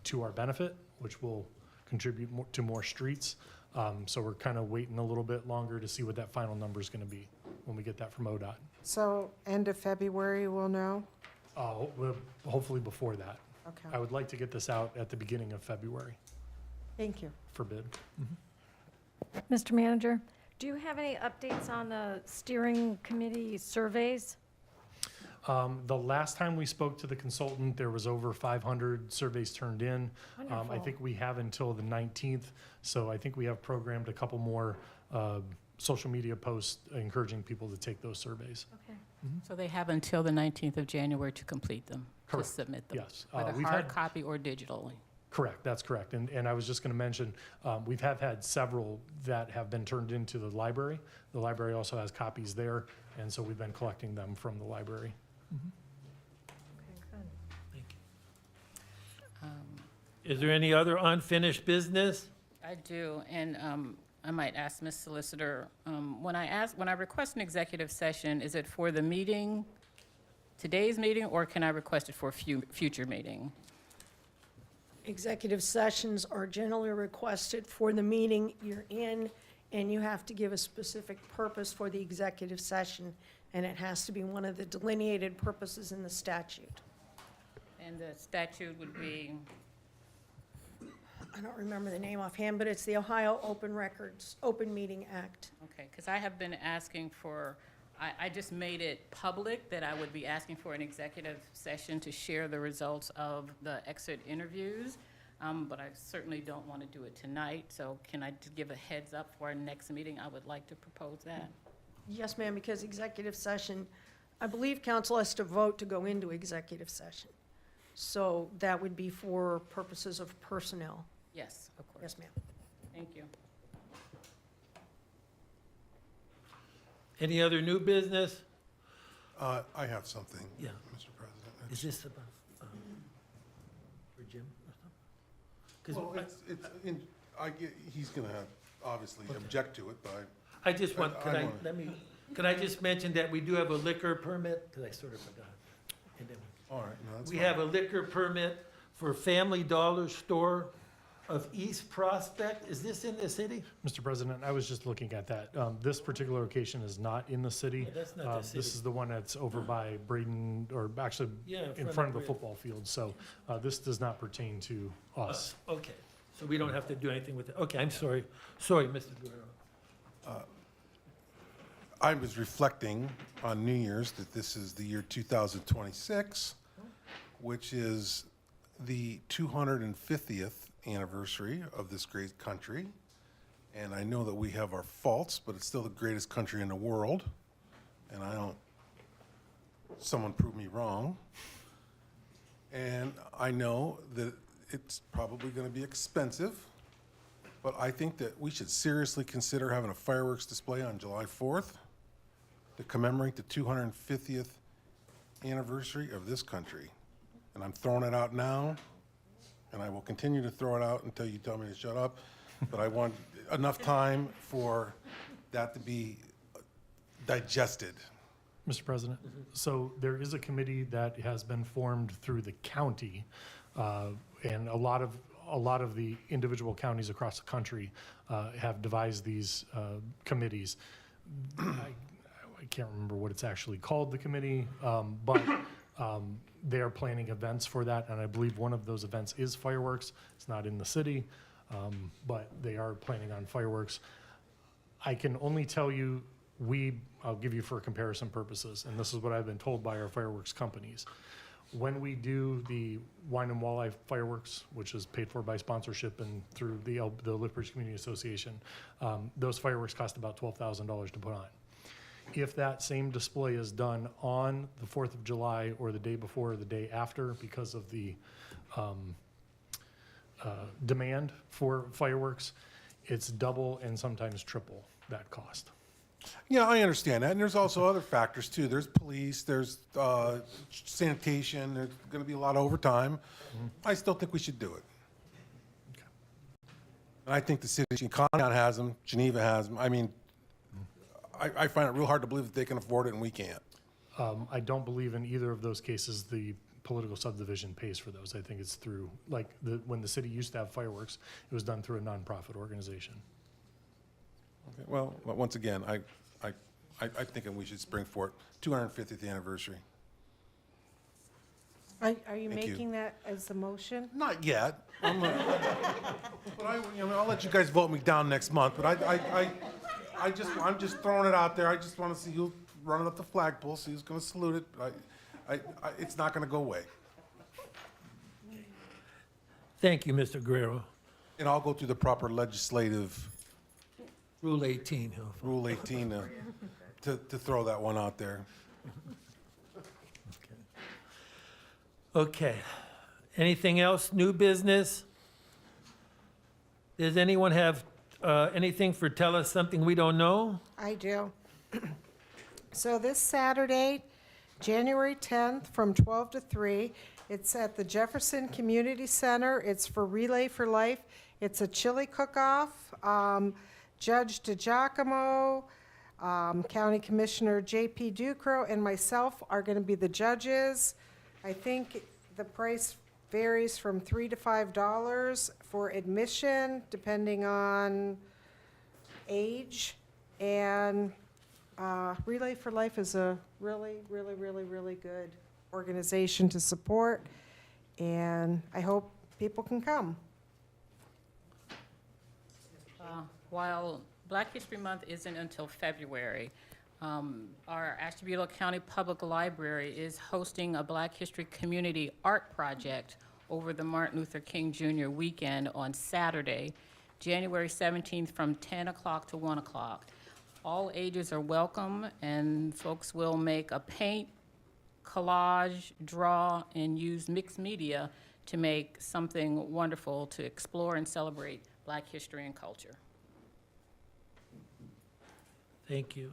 to our benefit, which will contribute to more streets. So we're kind of waiting a little bit longer to see what that final number is going to be when we get that from ODOT. So end of February, we'll know? Well, hopefully before that. I Okay, would like to get this out at the beginning of February thank you. for bid. Mr. Manager, do you have any updates on the steering committee surveys? The last time we spoke to the consultant, there was over 500 surveys turned in. I Wonderful. think we have until the 19th, so I think we have programmed a couple more social media posts encouraging people to take those surveys. Okay. So they have until the 19th of January to complete them, to Correct. submit them? Yes. Whether We've hard had- copy or digitally? Correct, that's correct. And I was just going to mention, we've had several that have been turned into the library. The library also has copies there, and so we've been collecting them from the library. Okay, good. Is there any other unfinished business? I do, and I might ask Ms. Solicitor, when I request an executive session, is it for the meeting today's meeting, or can I request it for a future meeting? Executive sessions are generally requested for the meeting you're in, and you have to give a specific purpose for the executive session, and it has to be one of the delineated purposes in the statute. And the statute would be, I don't remember the name offhand, but it's the Ohio Open Meeting Act. okay, because I have been asking for, I just made it public that I would be asking for an executive session to share the results of the exit interviews, but I certainly don't want to do it tonight, so can I just give a heads up for our next meeting? I would like to propose that. Yes, ma'am, because executive session, I believe council has to vote to go into executive session. So that would be for purposes of personnel. Yes, of course. Yes, ma'am. Thank you. Any other new business? I have something, Yeah. Mr. President. Is this about, for Jim or something? Well, 'Cause he's gonna have, obviously Okay. object to it, but I just want, I could I just mention that we do have a liquor permit, because I sort of forgot. And then all right, no, that's we fine. have a liquor permit for Family Dollar Store of East Prospect. Is this in the city? Mr. President, I was just looking at that. This particular location is not in the city. Yeah, that's not the This city. is the one that's over by Braden, or actually Yeah, in front of the Braden. football field. So this does not pertain to us. Okay, so we don't have to do anything with it. Okay, I'm sorry. Sorry, Mr. Guerrero. I was reflecting on New Year's that this is the year 2026, which is the 250th anniversary of this great country. And I know that we have our faults, but it's still the greatest country in the world. And someone prove me wrong. And I know that it's probably going to be expensive, but I think that we should seriously consider having a fireworks display on July 4th to commemorate the 250th anniversary of this country. And I'm throwing it out now, and I will continue to throw it out until you tell me to shut up. But I want enough time for that to be digested. Mr. President, so there is a committee that has been formed through the county, and a lot of the individual counties across the country have devised these committees. I can't remember what it's actually called, the committee, but they are planning events for that, and I believe one of those events is fireworks. It's not in the city, but they are planning on fireworks. I can only tell you, I'll give you for comparison purposes, and this is what I've been told by our fireworks companies. When we do the Wine and Walleye fireworks, which is paid for by sponsorship and through the Lithbridge Community Association, those fireworks cost about $12,000 to put on. If that same display is done on the 4th of July or the day before or the day after, because of the demand for fireworks, it's double and sometimes triple that cost. Yeah, I understand that, and there's also other factors too. There's police, there's sanitation, there's gonna be a lot of overtime. I still think we should do it. And I think the city, Conneaut has them, Geneva has them. I mean, I find it real hard to believe that they can afford it and we can't. I don't believe in either of those cases the political subdivision pays for those. I think it's through, like, when the city used to have fireworks, it was done through a nonprofit organization. Okay, well, once again, I think that we should spring for it, 250th anniversary. Are you Thank you. making that as a motion? Not yet. But I'll let you guys vote me down next month, but I'm just throwing it out there. I just want to see who running up the flagpole, see who's going to salute it. It's not going to go away. Thank you, Mr. Guerrero. And I'll go through the proper legislative Rule 18. huh? Rule 18 to throw that one out there. Okay. Anything else? New business? Does anyone have anything for tell us something we don't know? I do. So this Saturday, January 10th, from 12 to 3, it's at the Jefferson Community Center. It's for Relay for Life. It's a chili cook-off. Judge DiGiacomo, County Commissioner J.P. Ducro and myself are going to be the judges. I think the price varies from $3 to $5 for admission, depending on age. And Relay for Life is a really, really, really, really good organization to support, and I hope people can come. While Black History Month isn't until February, our Ashtabula County Public Library is hosting a Black History Community Art Project over the Martin Luther King Jr. weekend on Saturday, January 17th from 10 o'clock to 1 o'clock. All ages are welcome, and folks will make a paint, collage, draw, and use mixed media to make something wonderful to explore and celebrate Black history and culture. Thank you.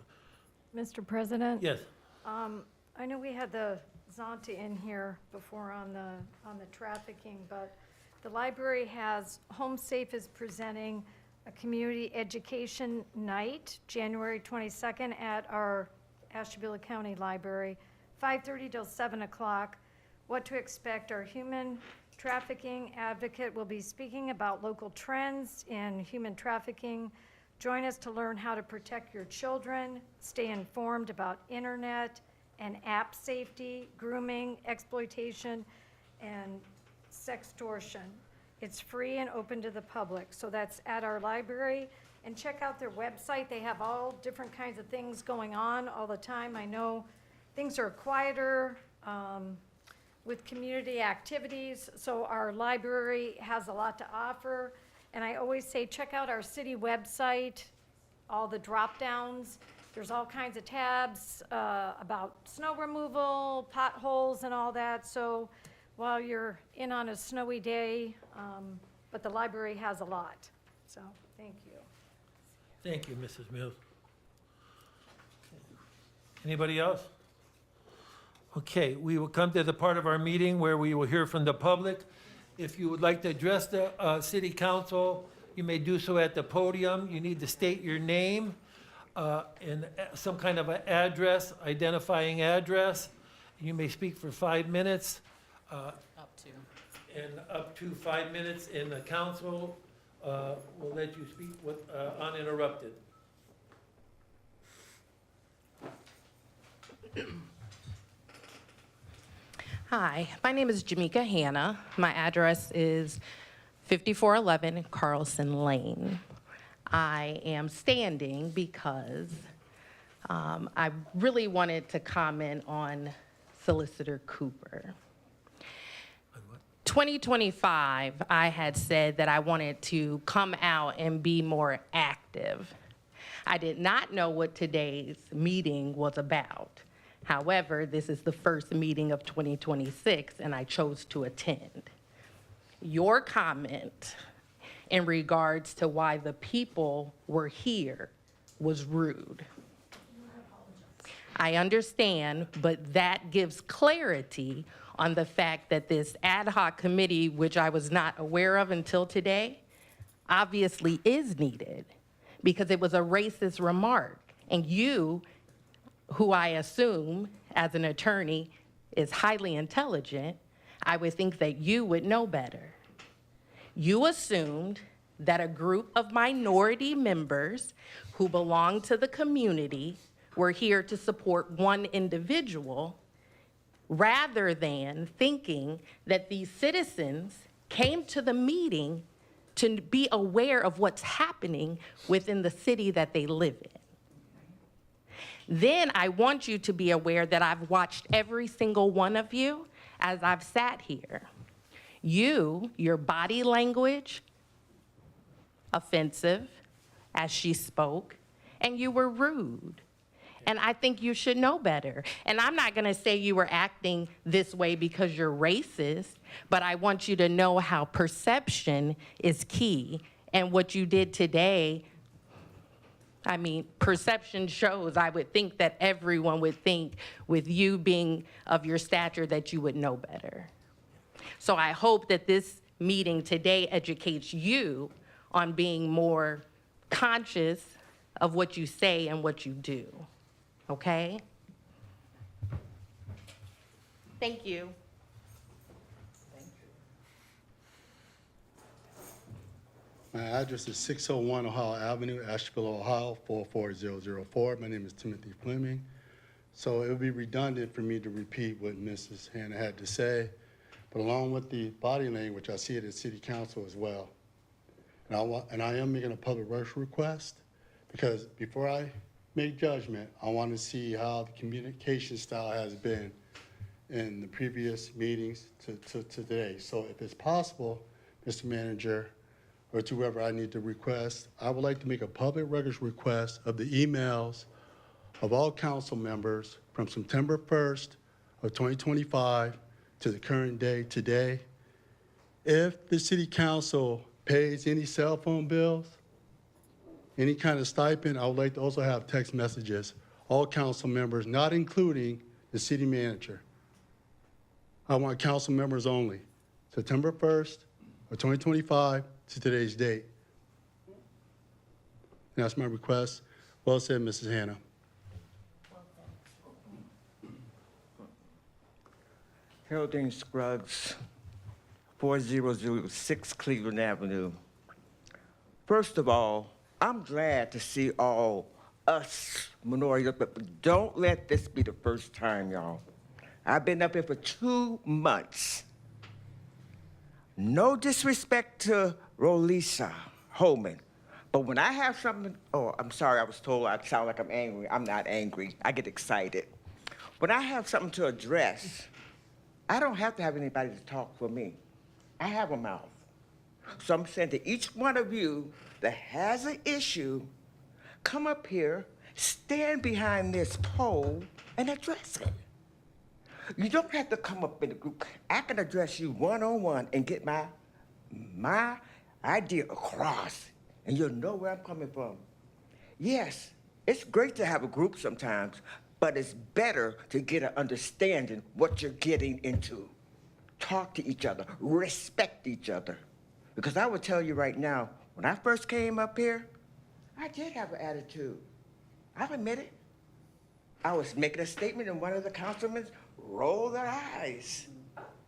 Mr. President? Yes. I know we had the Zonta in here before on the trafficking, but the library has, Home Safe is presenting a community education night, January 22nd, at our Ashtabula County Library, 5:30 till 7 o'clock. What to expect, our human trafficking advocate will be speaking about local trends in human trafficking. Join us to learn how to protect your children, stay informed about internet and app safety, grooming, exploitation, and sextortion. It's free and open to the public, so that's at our library. And check out their website. They have all different kinds of things going on all the time. I know things are quieter with community activities, so our library has a lot to offer. And I always say, check out our city website, all the drop-downs. There's all kinds of tabs about snow removal, potholes, and all that. So while you're in on a snowy day, but the library has a lot. So, thank you. Thank you, Mrs. Mills. Anybody else? Okay, we will come to the part of our meeting where we will hear from the public. If you would like to address the city council, you may do so at the podium. You need to state your name and some kind of an address, identifying address. You may speak for 5 minutes. Up to. And up to 5 minutes, and the council will let you speak uninterrupted. Hi, my name is Jamaica Hanna. My address is 5411 Carlson Lane. I am standing because I really wanted to comment on Solicitor Cooper. 2025, I had said that I wanted to come out and be more active. I did not know what today's meeting was about. However, this is the first meeting of 2026, and I chose to attend. Your comment in regards to why the people were here was rude. I understand, but that gives clarity on the fact that this ad hoc committee, which I was not aware of until today, obviously is needed because it was a racist remark. And you, who I assume as an attorney is highly intelligent, I would think that you would know better. You assumed that a group of minority members who belong to the community were here to support one individual, rather than thinking that these citizens came to the meeting to be aware of what's happening within the city that they live in. Then I want you to be aware that I've watched every single one of you as I've sat here. Your body language, offensive as she spoke, and you were rude. And I think you should know better. And I'm not gonna say you were acting this way because you're racist, but I want you to know how perception is key. And what you did today, I mean, perception shows. I would think that everyone would think, with you being of your stature, that you would know better. So I hope that this meeting today educates you on being more conscious of what you say and what you do, okay? Thank you. My address is 601 Ohio Avenue, Asheville, Ohio, 44004. My name is Timothy Fleming. So it would be redundant for me to repeat what Mrs. Hannah had to say, but along with the body language, I see it at City Council as well. And I am making a public works request because before I make judgment, I want to see how the communication style has been in the previous meetings to today. So if it's possible, Mr. Manager, or to whoever I need to request, I would like to make a public records request of the emails of all council members from September 1st of 2025 to the current day today. If the city council pays any cell phone bills, any kind of stipend, I would like to also have text messages, all council members, not including the city manager. I want council members only. September 1st of 2025 to today's date. And that's my request. Well said, Mrs. Hannah. Geraldine Scruggs, 4006 Cleveland Avenue. First of all, I'm glad to see all us minorities, but don't let this be the first time, y'all. I've been up here for 2 months. No disrespect to Rolisa Holman, but when I have something, oh, I'm sorry, I was told I sound like I'm angry. I'm not angry. I get excited. When I have something to address, I don't have to have anybody to talk for me. I have a mouth. So I'm saying to each one of you that has an issue, come up here, stand behind this pole, and address it. You don't have to come up in a group. I can address you one-on-one and get my idea across, and you'll know where I'm coming from. Yes, it's great to have a group sometimes, but it's better to get an understanding what you're getting into. Talk to each other, respect each other. Because I would tell you right now, when I first came up here, I did have an attitude. I'll admit it. I was making a statement and one of the councilmen rolled their eyes.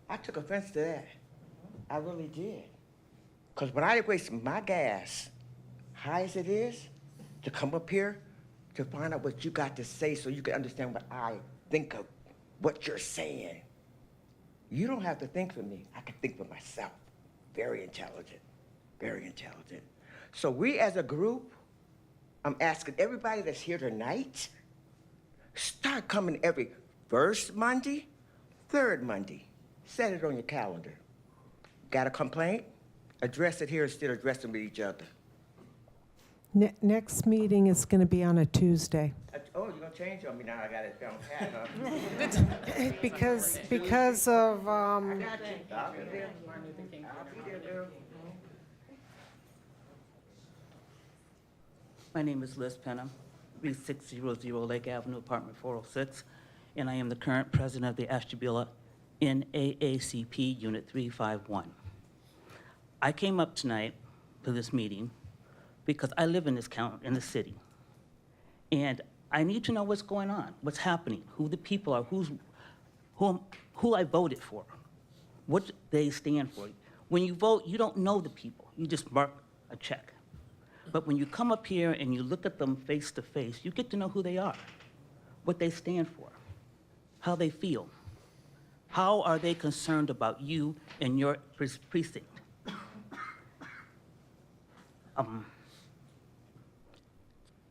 I took offense to that. I really did. Because when I waste my gas, high as it is, to come up here to find out what you got to say so you can understand what I think of what you're saying. You don't have to think for me. I can think for myself. Very intelligent, very intelligent. So we as a group, I'm asking everybody that's here tonight, start coming every first Monday, third Monday. Set it on your calendar. Got a complaint? Address it here instead of addressing with each other. Next meeting is going to be on a Tuesday. Oh, you're gonna change on me now, I got it down pat, huh? Because of, I'll be there. I'll be there, girl. My name is Liz Penham, 3600 Lake Avenue, apartment 406, and I am the current president of the Ashtabula NAACP Unit 351. I came up tonight to this meeting because I live in this county, in the city, and I need to know what's going on, what's happening, who the people are, who I voted for, what they stand for. When you vote, you don't know the people, you just mark a check. But when you come up here and you look at them face to face, you get to know who they are, what they stand for, how they feel. How are they concerned about you and your precinct?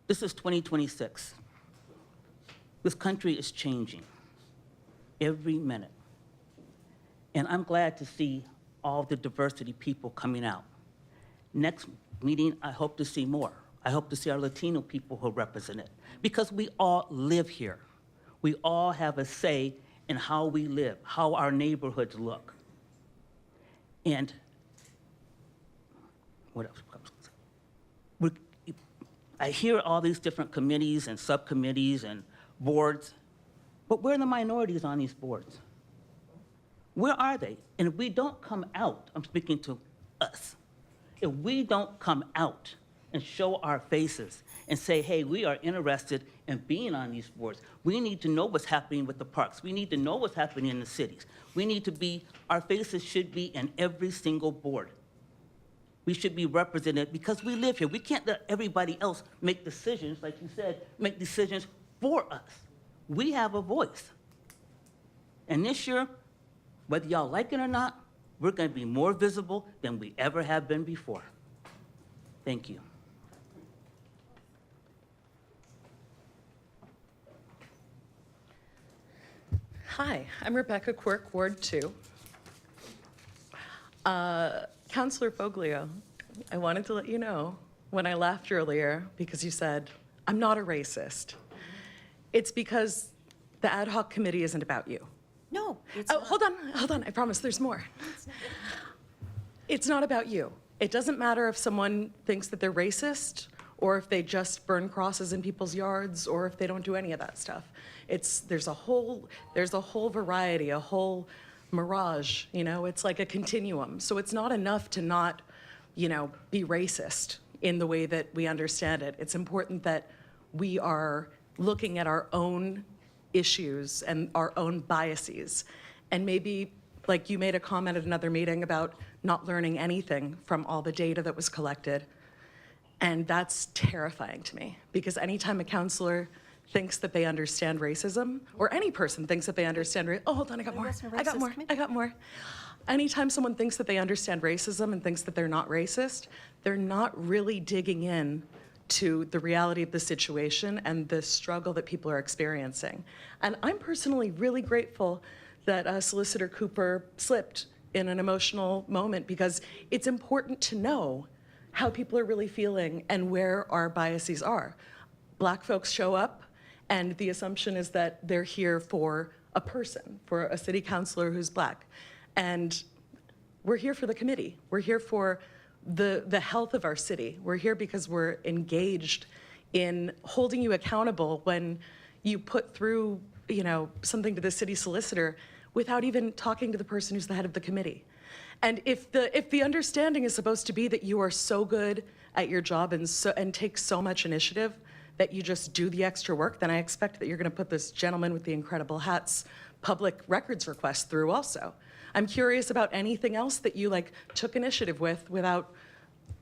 This is 2026. This country is changing every minute. And I'm glad to see all the diversity people coming out. Next meeting, I hope to see more. I hope to see our Latino people who represent it, because we all live here. We all have a say in how we live, how our neighborhoods look. And what else? I hear all these different committees and subcommittees and boards, but where are the minorities on these boards? Where are they? And if we don't come out, I'm speaking to us, if we don't come out and show our faces and say, hey, we are interested in being on these boards. We need to know what's happening with the parks. We need to know what's happening in the cities. We need to be, our faces should be in every single board. We should be represented because we live here. We can't let everybody else make decisions, like you said, make decisions for us. We have a voice. And this year, whether y'all like it or not, we're going to be more visible than we ever have been before. Thank you. Hi, I'm Rebecca Quirk, Ward 2. Councilor Foglio, I wanted to let you know when I laughed earlier because you said, I'm not a racist. It's because the ad hoc committee isn't about you. No, it's Oh, not. hold on, I promise there's more. It's not about you. It doesn't matter if someone thinks that they're racist or if they just burn crosses in people's yards or if they don't do any of that stuff. There's a whole variety, a whole mirage, you know, it's like a continuum. So it's not enough to not, you know, be racist in the way that we understand it. It's important that we are looking at our own issues and our own biases. And maybe, like you made a comment at another meeting about not learning anything from all the data that was collected. And that's terrifying to me, because anytime a counselor thinks that they understand racism, or any person thinks that they understand oh, hold on, I got more. I got more. Anytime someone thinks that they understand racism and thinks that they're not racist, they're not really digging in to the reality of the situation and the struggle that people are experiencing. And I'm personally really grateful that Solicitor Cooper slipped in an emotional moment, because it's important to know how people are really feeling and where our biases are. Black folks show up, and the assumption is that they're here for a person, for a city councilor who's Black. And we're here for the committee. We're here for the health of our city. We're here because we're engaged in holding you accountable when you put through, you know, something to the city solicitor without even talking to the person who's the head of the committee. And if the understanding is supposed to be that you are so good at your job and take so much initiative that you just do the extra work, then I expect that you're going to put this gentleman with the incredible hats public records request through also. I'm curious about anything else that you took initiative with without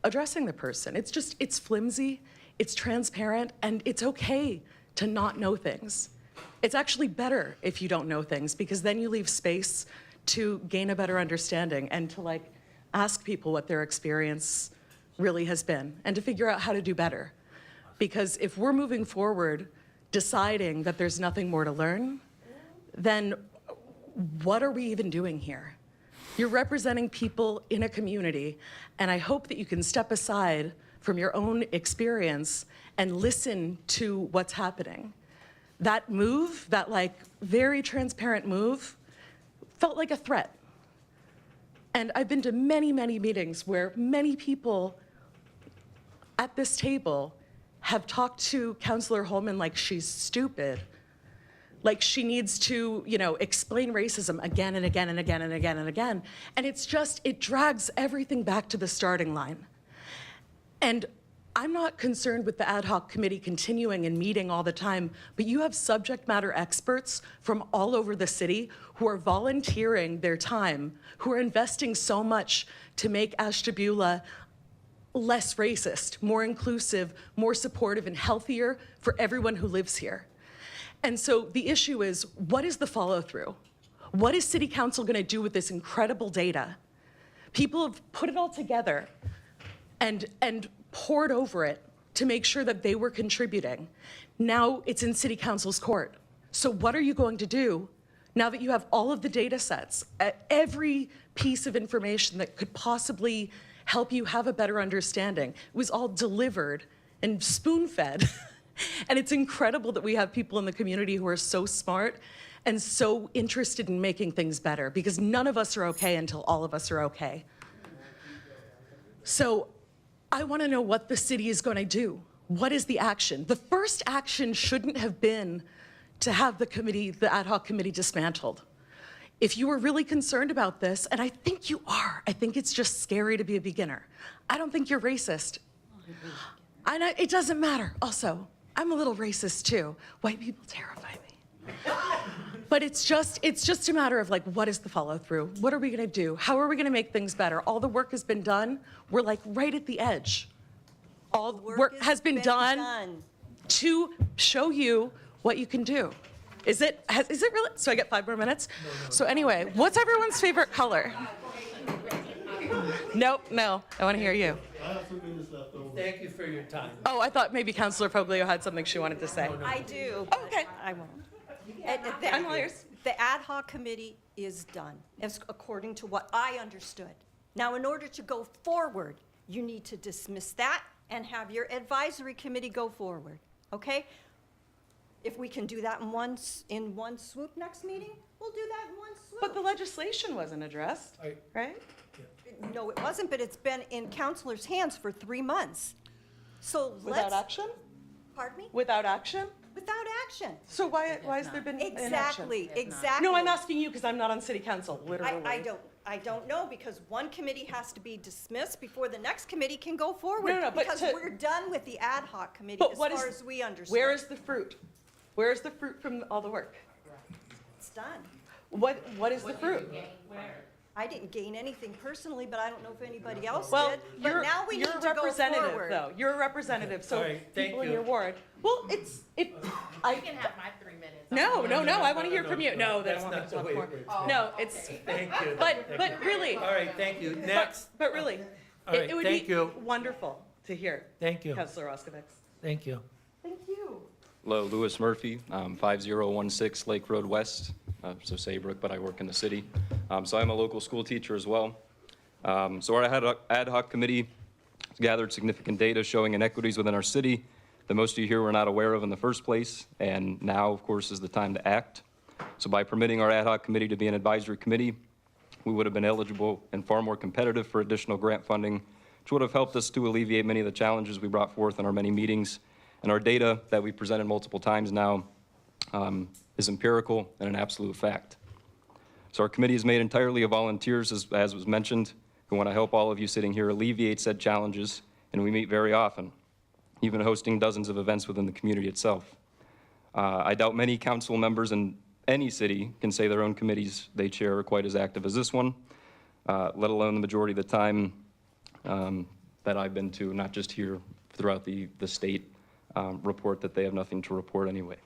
addressing the person. It's flimsy, it's transparent, and it's okay to not know things. It's actually better if you don't know things, because then you leave space to gain a better understanding and to ask people what their experience really has been and to figure out how to do better. Because if we're moving forward deciding that there's nothing more to learn, then what are we even doing here? You're representing people in a community, and I hope that you can step aside from your own experience and listen to what's happening. That move, that very transparent move, felt like a threat. And I've been to many, many meetings where many people at this table have talked to Councilor Holman like she's stupid, like she needs to, explain racism again and again and again and again and again. And it drags everything back to the starting line. And I'm not concerned with the ad hoc committee continuing and meeting all the time, but you have subject matter experts from all over the city who are volunteering their time, who are investing so much to make Ashtabula less racist, more inclusive, more supportive, and healthier for everyone who lives here. And so the issue is, what is the follow-through? What is City Council gonna do with this incredible data? People have put it all together and poured over it to make sure that they were contributing. Now it's in City Council's court. So what are you going to do now that you have all of the data sets, every piece of information that could possibly help you have a better understanding? It was all delivered and spoon-fed. And it's incredible that we have people in the community who are so smart and so interested in making things better, because none of us are okay until all of us are okay. So I want to know what the city is going to do. What is the action? The first action shouldn't have been to have the ad hoc committee dismantled. If you were really concerned about this, and I think you are, I think it's just scary to be a beginner. I don't think you're racist. It doesn't matter. Also, I'm a little racist too. White people terrify me. But it's just a matter of like, what is the follow through? What are we gonna do? How are we gonna make things better? All the work has been done. We're like right at the edge. All the work has been done to show you what you can do. Is it really? So I get 5 more minutes? So anyway, what's everyone's favorite color? Nope, no, I want to hear you. Thank you for your time. Oh, I thought maybe Councilor Foglio had something she wanted to say. I do. Oh, okay. I won't. I'm all yours. The ad hoc committee is done, as according to what I understood. Now, in order to go forward, you need to dismiss that and have your advisory committee go forward, okay? If we can do that in one swoop next meeting, we'll do that in one swoop. But the legislation wasn't addressed, right? No, it wasn't, but it's been in counselors' hands for 3 months. So Without action? Pardon me? Without action? Without action. So why has there been inaction? Exactly. No, I'm asking you because I'm not on city council, literally. I don't know, because one committee has to be dismissed before the next committee can go forward. No, but because we're done with the ad hoc committee But as what far is- as we understand. Where is the fruit? Where is the fruit from all the work? It's done. What is the fruit? I didn't gain anything personally, but I don't know if anybody else Well, did. But now we need you're a to go representative, forward. though. You're a representative, so All right, thank people in you. your ward. Well, I can have my 3 minutes. no, I want to hear from you. No, they That's don't want me not to the talk way more. it works. No, it's. Thank you. But really. All right, thank you. Next. But really, All right, it would thank be you. wonderful to hear. Thank you. Councilor Roskovich. Thank you. Thank you. Hello, Louis Murphy, 5016 Lake Road West, so Saybrook, but I work in the city. So I'm a local school teacher as well. So our ad hoc committee has gathered significant data showing inequities within our city that most of you here were not aware of in the first place, and now, of course, is the time to act. So by permitting our ad hoc committee to be an advisory committee, we would have been eligible and far more competitive for additional grant funding, which would have helped us to alleviate many of the challenges we brought forth in our many meetings. And our data that we presented multiple times now is empirical and an absolute fact. So our committee is made entirely of volunteers, as was mentioned, who want to help all of you sitting here alleviate said challenges, and we meet very often, even hosting dozens of events within the community itself. I doubt many council members in any city can say their own committees they chair are quite as active as this one, let alone the majority of the time that I've been to, not just here, throughout the state, report that they have nothing to report anyway.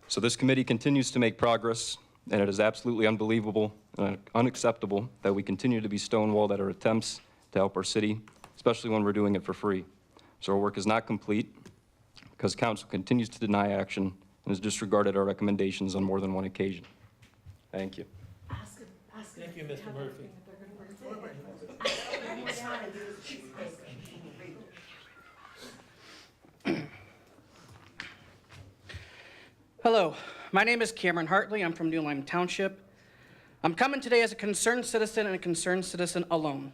So this committee continues to make progress, and it is absolutely unbelievable and unacceptable that we continue to be stonewalled at our attempts to help our city, especially when we're doing it for free. So our work is not complete because council continues to deny action and has disregarded our recommendations on more than one occasion. Thank you. Thank you, Mr. Murphy. Hello, my name is Cameron Hartley. I'm from New Lyme Township. I'm coming today as a concerned citizen and a concerned citizen alone.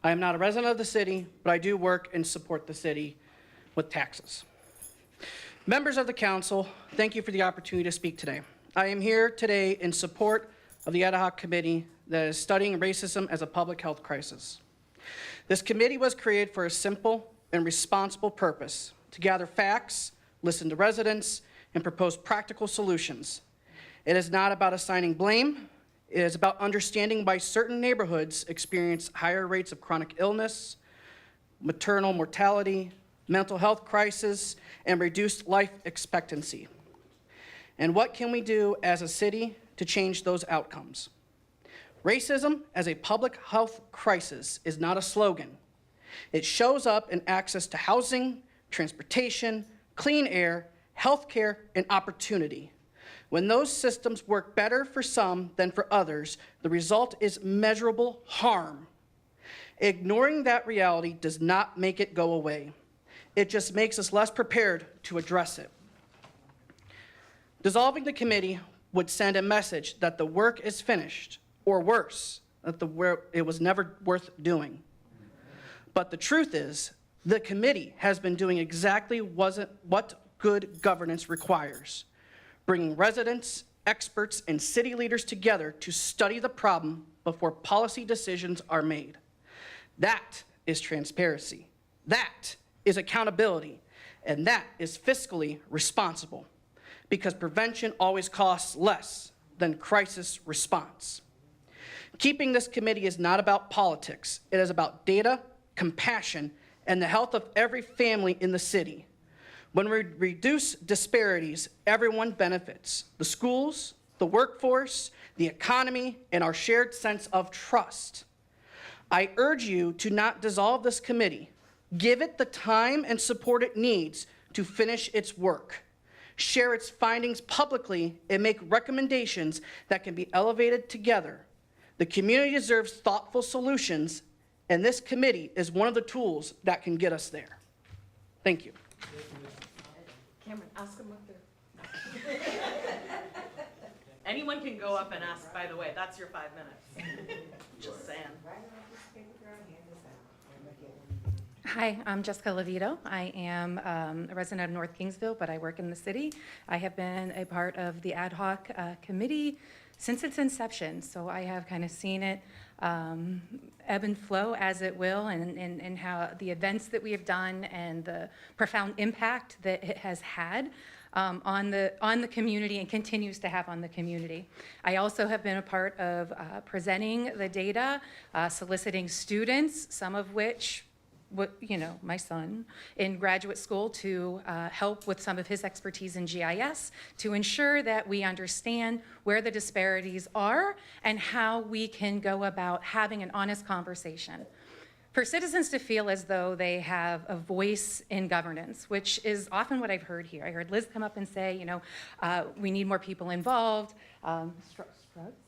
I am not a resident of the city, but I do work and support the city with taxes. Members of the council, thank you for the opportunity to speak today. I am here today in support of the ad hoc committee that is studying racism as a public health crisis. This committee was created for a simple and responsible purpose: to gather facts, listen to residents, and propose practical solutions. It is not about assigning blame. It is about understanding why certain neighborhoods experience higher rates of chronic illness, maternal mortality, mental health crisis, and reduced life expectancy. And what can we do as a city to change those outcomes? Racism as a public health crisis is not a slogan. It shows up in access to housing, transportation, clean air, healthcare, and opportunity. When those systems work better for some than for others, the result is measurable harm. Ignoring that reality does not make it go away. It just makes us less prepared to address it. Dissolving the committee would send a message that the work is finished, or worse, that it was never worth doing. But the truth is, the committee has been doing exactly what good governance requires: bringing residents, experts, and city leaders together to study the problem before policy decisions are made. That is transparency. That is accountability, and that is fiscally responsible, because prevention always costs less than crisis response. Keeping this committee is not about politics. It is about data, compassion, and the health of every family in the city. When we reduce disparities, everyone benefits: the schools, the workforce, the economy, and our shared sense of trust. I urge you to not dissolve this committee. Give it the time and support it needs to finish its work. Share its findings publicly and make recommendations that can be elevated together. The community deserves thoughtful solutions, and this committee is one of the tools that can get us there. Thank you. Cameron, ask them what they're. Anyone can go up and ask, by the way, that's your 5 minutes. Just saying. Hi, I'm Jessica Levito. I am a resident of North Kingsville, but I work in the city. I have been a part of the ad hoc committee since its inception, so I have kind of seen it ebb and flow as it will, and how the events that we have done and the profound impact that it has had on the community and continues to have on the community. I also have been a part of presenting the data, soliciting students, some of which, my son in graduate school, to help with some of his expertise in GIS to ensure that we understand where the disparities are and how we can go about having an honest conversation. For citizens to feel as though they have a voice in governance, which is often what I've heard here. I heard Liz come up and say, we need more people involved.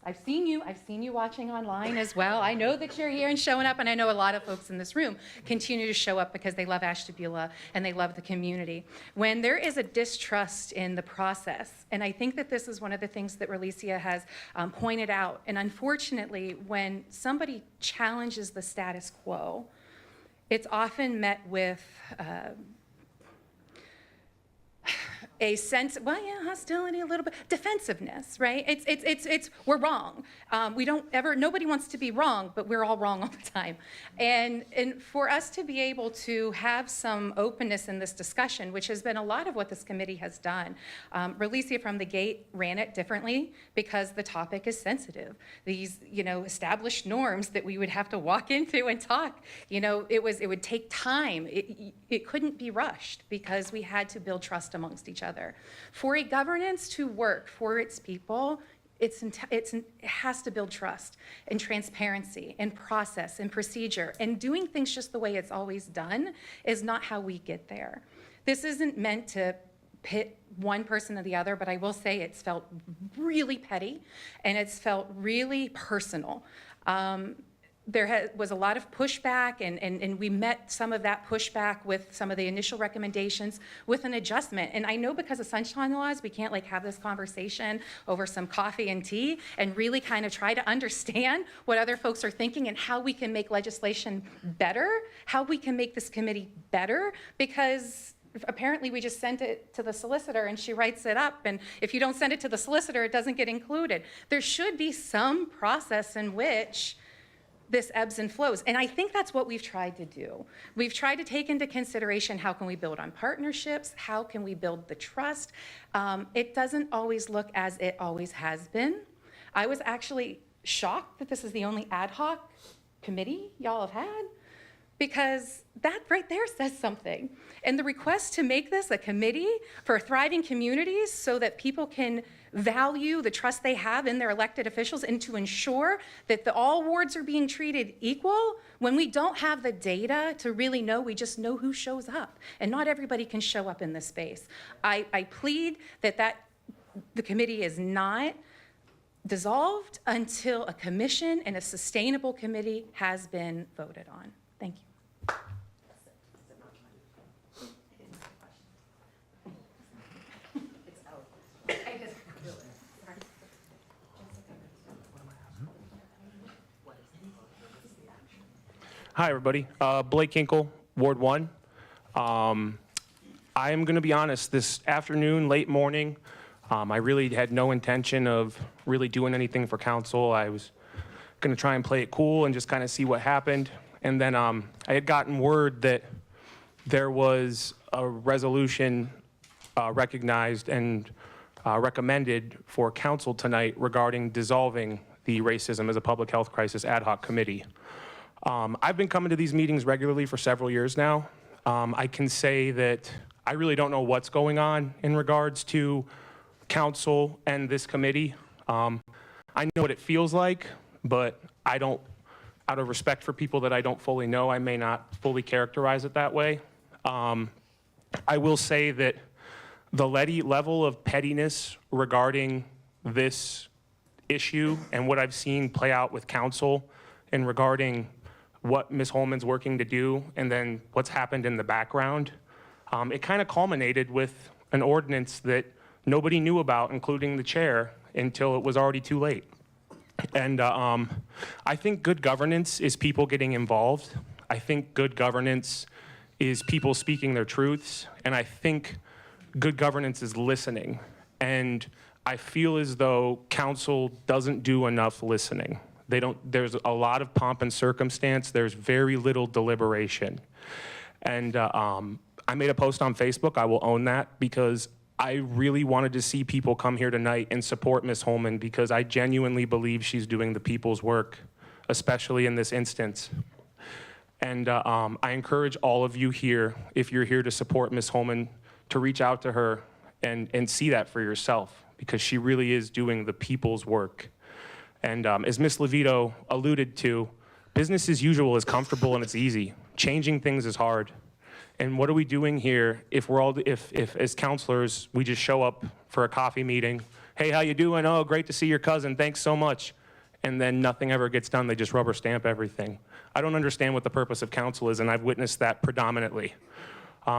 I've seen you watching online as well. I know that you're here and showing up, and I know a lot of folks in this room continue to show up because they love Ashtabula and they love the community. When there is a distrust in the process, and I think that this is one of the things that Relicia has pointed out, and unfortunately, when somebody challenges the status quo, it's often met with a sense, hostility a little bit, defensiveness, right? It's we're wrong. Nobody wants to be wrong, but we're all wrong all the time. And for us to be able to have some openness in this discussion, which has been a lot of what this committee has done, Relicia from the gate ran it differently because the topic is sensitive. These, established norms that we would have to walk into and talk, it would take time. It couldn't be rushed because we had to build trust amongst each other. For a governance to work for its people, it has to build trust and transparency and process and procedure, and doing things just the way it's always done is not how we get there. This isn't meant to pit one person or the other, but I will say it's felt really petty and it's felt really personal. There was a lot of pushback, and we met some of that pushback with some of the initial recommendations with an adjustment. And I know because of sunshine laws, we can't have this conversation over some coffee and tea and really kind of try to understand what other folks are thinking and how we can make legislation better, how we can make this committee better, because apparently we just sent it to the solicitor and she writes it up, and if you don't send it to the solicitor, it doesn't get included. There should be some process in which this ebbs and flows. And I think that's what we've tried to do. We've tried to take into consideration how can we build on partnerships, how can we build the trust. It doesn't always look as it always has been. I was actually shocked that this is the only ad hoc committee y'all have had, because that right there says something. And the request to make this a committee for thriving communities so that people can value the trust they have in their elected officials and to ensure that all wards are being treated equal, when we don't have the data to really know, we just know who shows up. And not everybody can show up in this space. I plead that the committee is not dissolved until a commission and a sustainable committee has been voted on. Thank you. Hi, everybody. Blake Kinkle, Ward 1. I am going to be honest, this afternoon, late morning, I really had no intention of really doing anything for council. I was going to try and play it cool and just kind of see what happened. And then I had gotten word that there was a resolution recognized and recommended for council tonight regarding dissolving the Racism as a Public Health Crisis Ad Hoc Committee. I've been coming to these meetings regularly for several years now. I can say that I really don't know what's going on in regards to council and this committee. I know what it feels like, but I don't, out of respect for people that I don't fully know, I may not fully characterize it that way. I will say that the level of pettiness regarding this issue and what I've seen play out with council and regarding what Ms. Holman's working to do and then what's happened in the background, it kind of culminated with an ordinance that nobody knew about, including the chair, until it was already too late. And I think good governance is people getting involved. I think good governance is people speaking their truths. And I think good governance is listening. And I feel as though council doesn't do enough listening. There's a lot of pomp and circumstance. There's very little deliberation. And I made a post on Facebook. I will own that because I really wanted to see people come here tonight and support Ms. Holman because I genuinely believe she's doing the people's work, especially in this instance. And I encourage all of you here, if you're here to support Ms. Holman, to reach out to her and see that for yourself because she really is doing the people's work. And as Ms. Levito alluded to, business as usual is comfortable and it's easy. Changing things is hard. And what are we doing here if as counselors, we just show up for a coffee meeting? Hey, how you doing? Oh, great to see your cousin. Thanks so much. And then nothing ever gets done. They just rubber stamp everything. I don't understand what the purpose of council is, and I've witnessed that predominantly.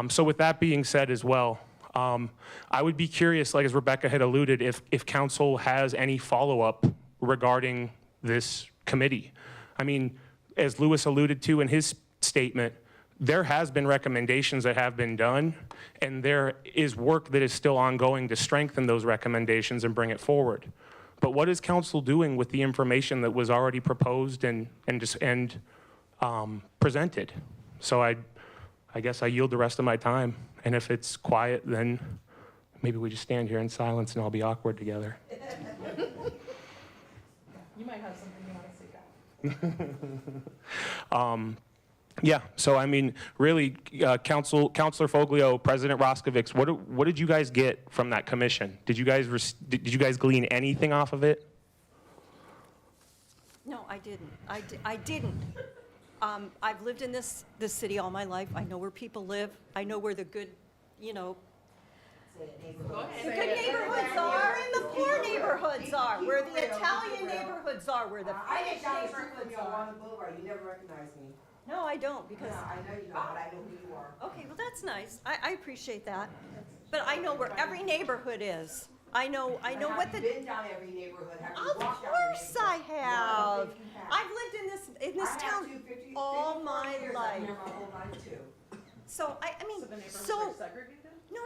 So with that being said as well, I would be curious, like as Rebecca had alluded, if council has any follow-up regarding this committee. I mean, as Louis alluded to in his statement, there has been recommendations that have been done, and there is work that is still ongoing to strengthen those recommendations and bring it forward. But what is council doing with the information that was already proposed and presented? So I guess I yield the rest of my time, and if it's quiet, then maybe we just stand here in silence and I'll be awkward together. You might have something you want to say. Yeah, so I mean, really, Councilor Foglio, President Roskovich, what did you guys get from that commission? Did you guys glean anything off of it? No, I didn't. I didn't. I've lived in this city all my life. I know where people live. I know where the good, the good neighborhoods are and the poor neighborhoods are, where the Italian neighborhoods are, where the Finnish neighborhoods are. You never recognize me. No, I don't, because. Yeah, I know you don't, but I know who you are. Okay, well, that's nice. I appreciate that. But I know where every neighborhood is. I know what the. Have you been down every neighborhood? Have you Of walked down course I every neighborhood? have. No, I think you have. I've lived in this town all my years. life. I've been here my whole life too. So, I mean, So the neighborhoods so. are segregated? No.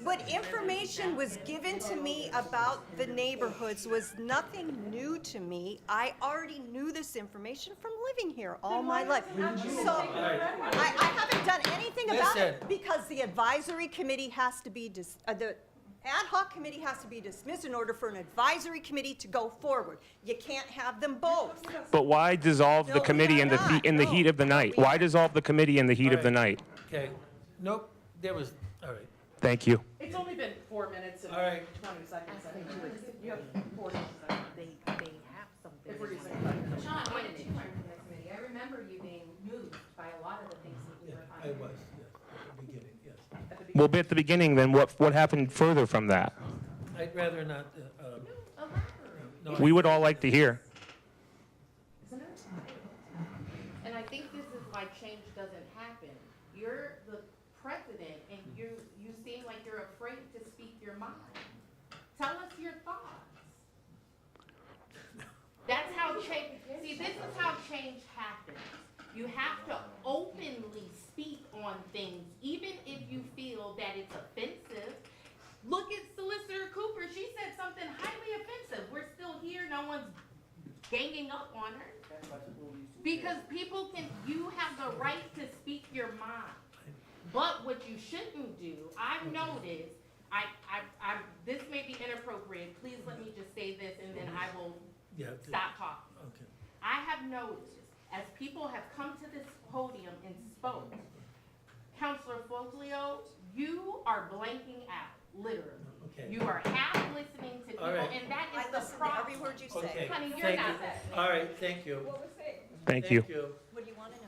What information was given to me about the neighborhoods was nothing new to me. I already knew this information from living here all my life. So I haven't done anything about it Listen. because the advisory committee has to be, the ad hoc committee has to be dismissed in order for an advisory committee to go forward. You can't have them both. But why dissolve the No, we committee are in not. in the No. heat of the night? we Why are- dissolve the committee in the heat of the night? Okay, nope, all right. Thank you. It's only been 4 minutes and All right. 20 seconds. I think you have 40 seconds. They have something. If we're using 5 minutes. Sean, I went to from the committee. I remember you being moved by a lot of the things that we were I finding. was, yes, at the beginning, yes. Well, at the beginning, then what happened further from that? I'd rather not, no. We would all like to hear. And I think this is why change doesn't happen. You're the president, and you seem like you're afraid to speak your mind. Tell us your thoughts. That's how change, see, this is how change happens. You have to openly speak on things, even if you feel that it's offensive. Look at Solicitor Cooper. She said something highly offensive. We're still here. No one's ganging up on her. Because you have the right to speak shouldn't do, I've noticed, this may be inappropriate, please let me just say this and then I will Yeah. stop talking. Okay. I have noticed, as people have come to this podium and spoke, Counselor Foglio, you are blanking out, literally. Okay. You are half listening to people, All right. and that I is the listen to problem. every word you Okay. say. Honey, you're Thank not you. listening. All right, thank you. Thank you. What do you want to know?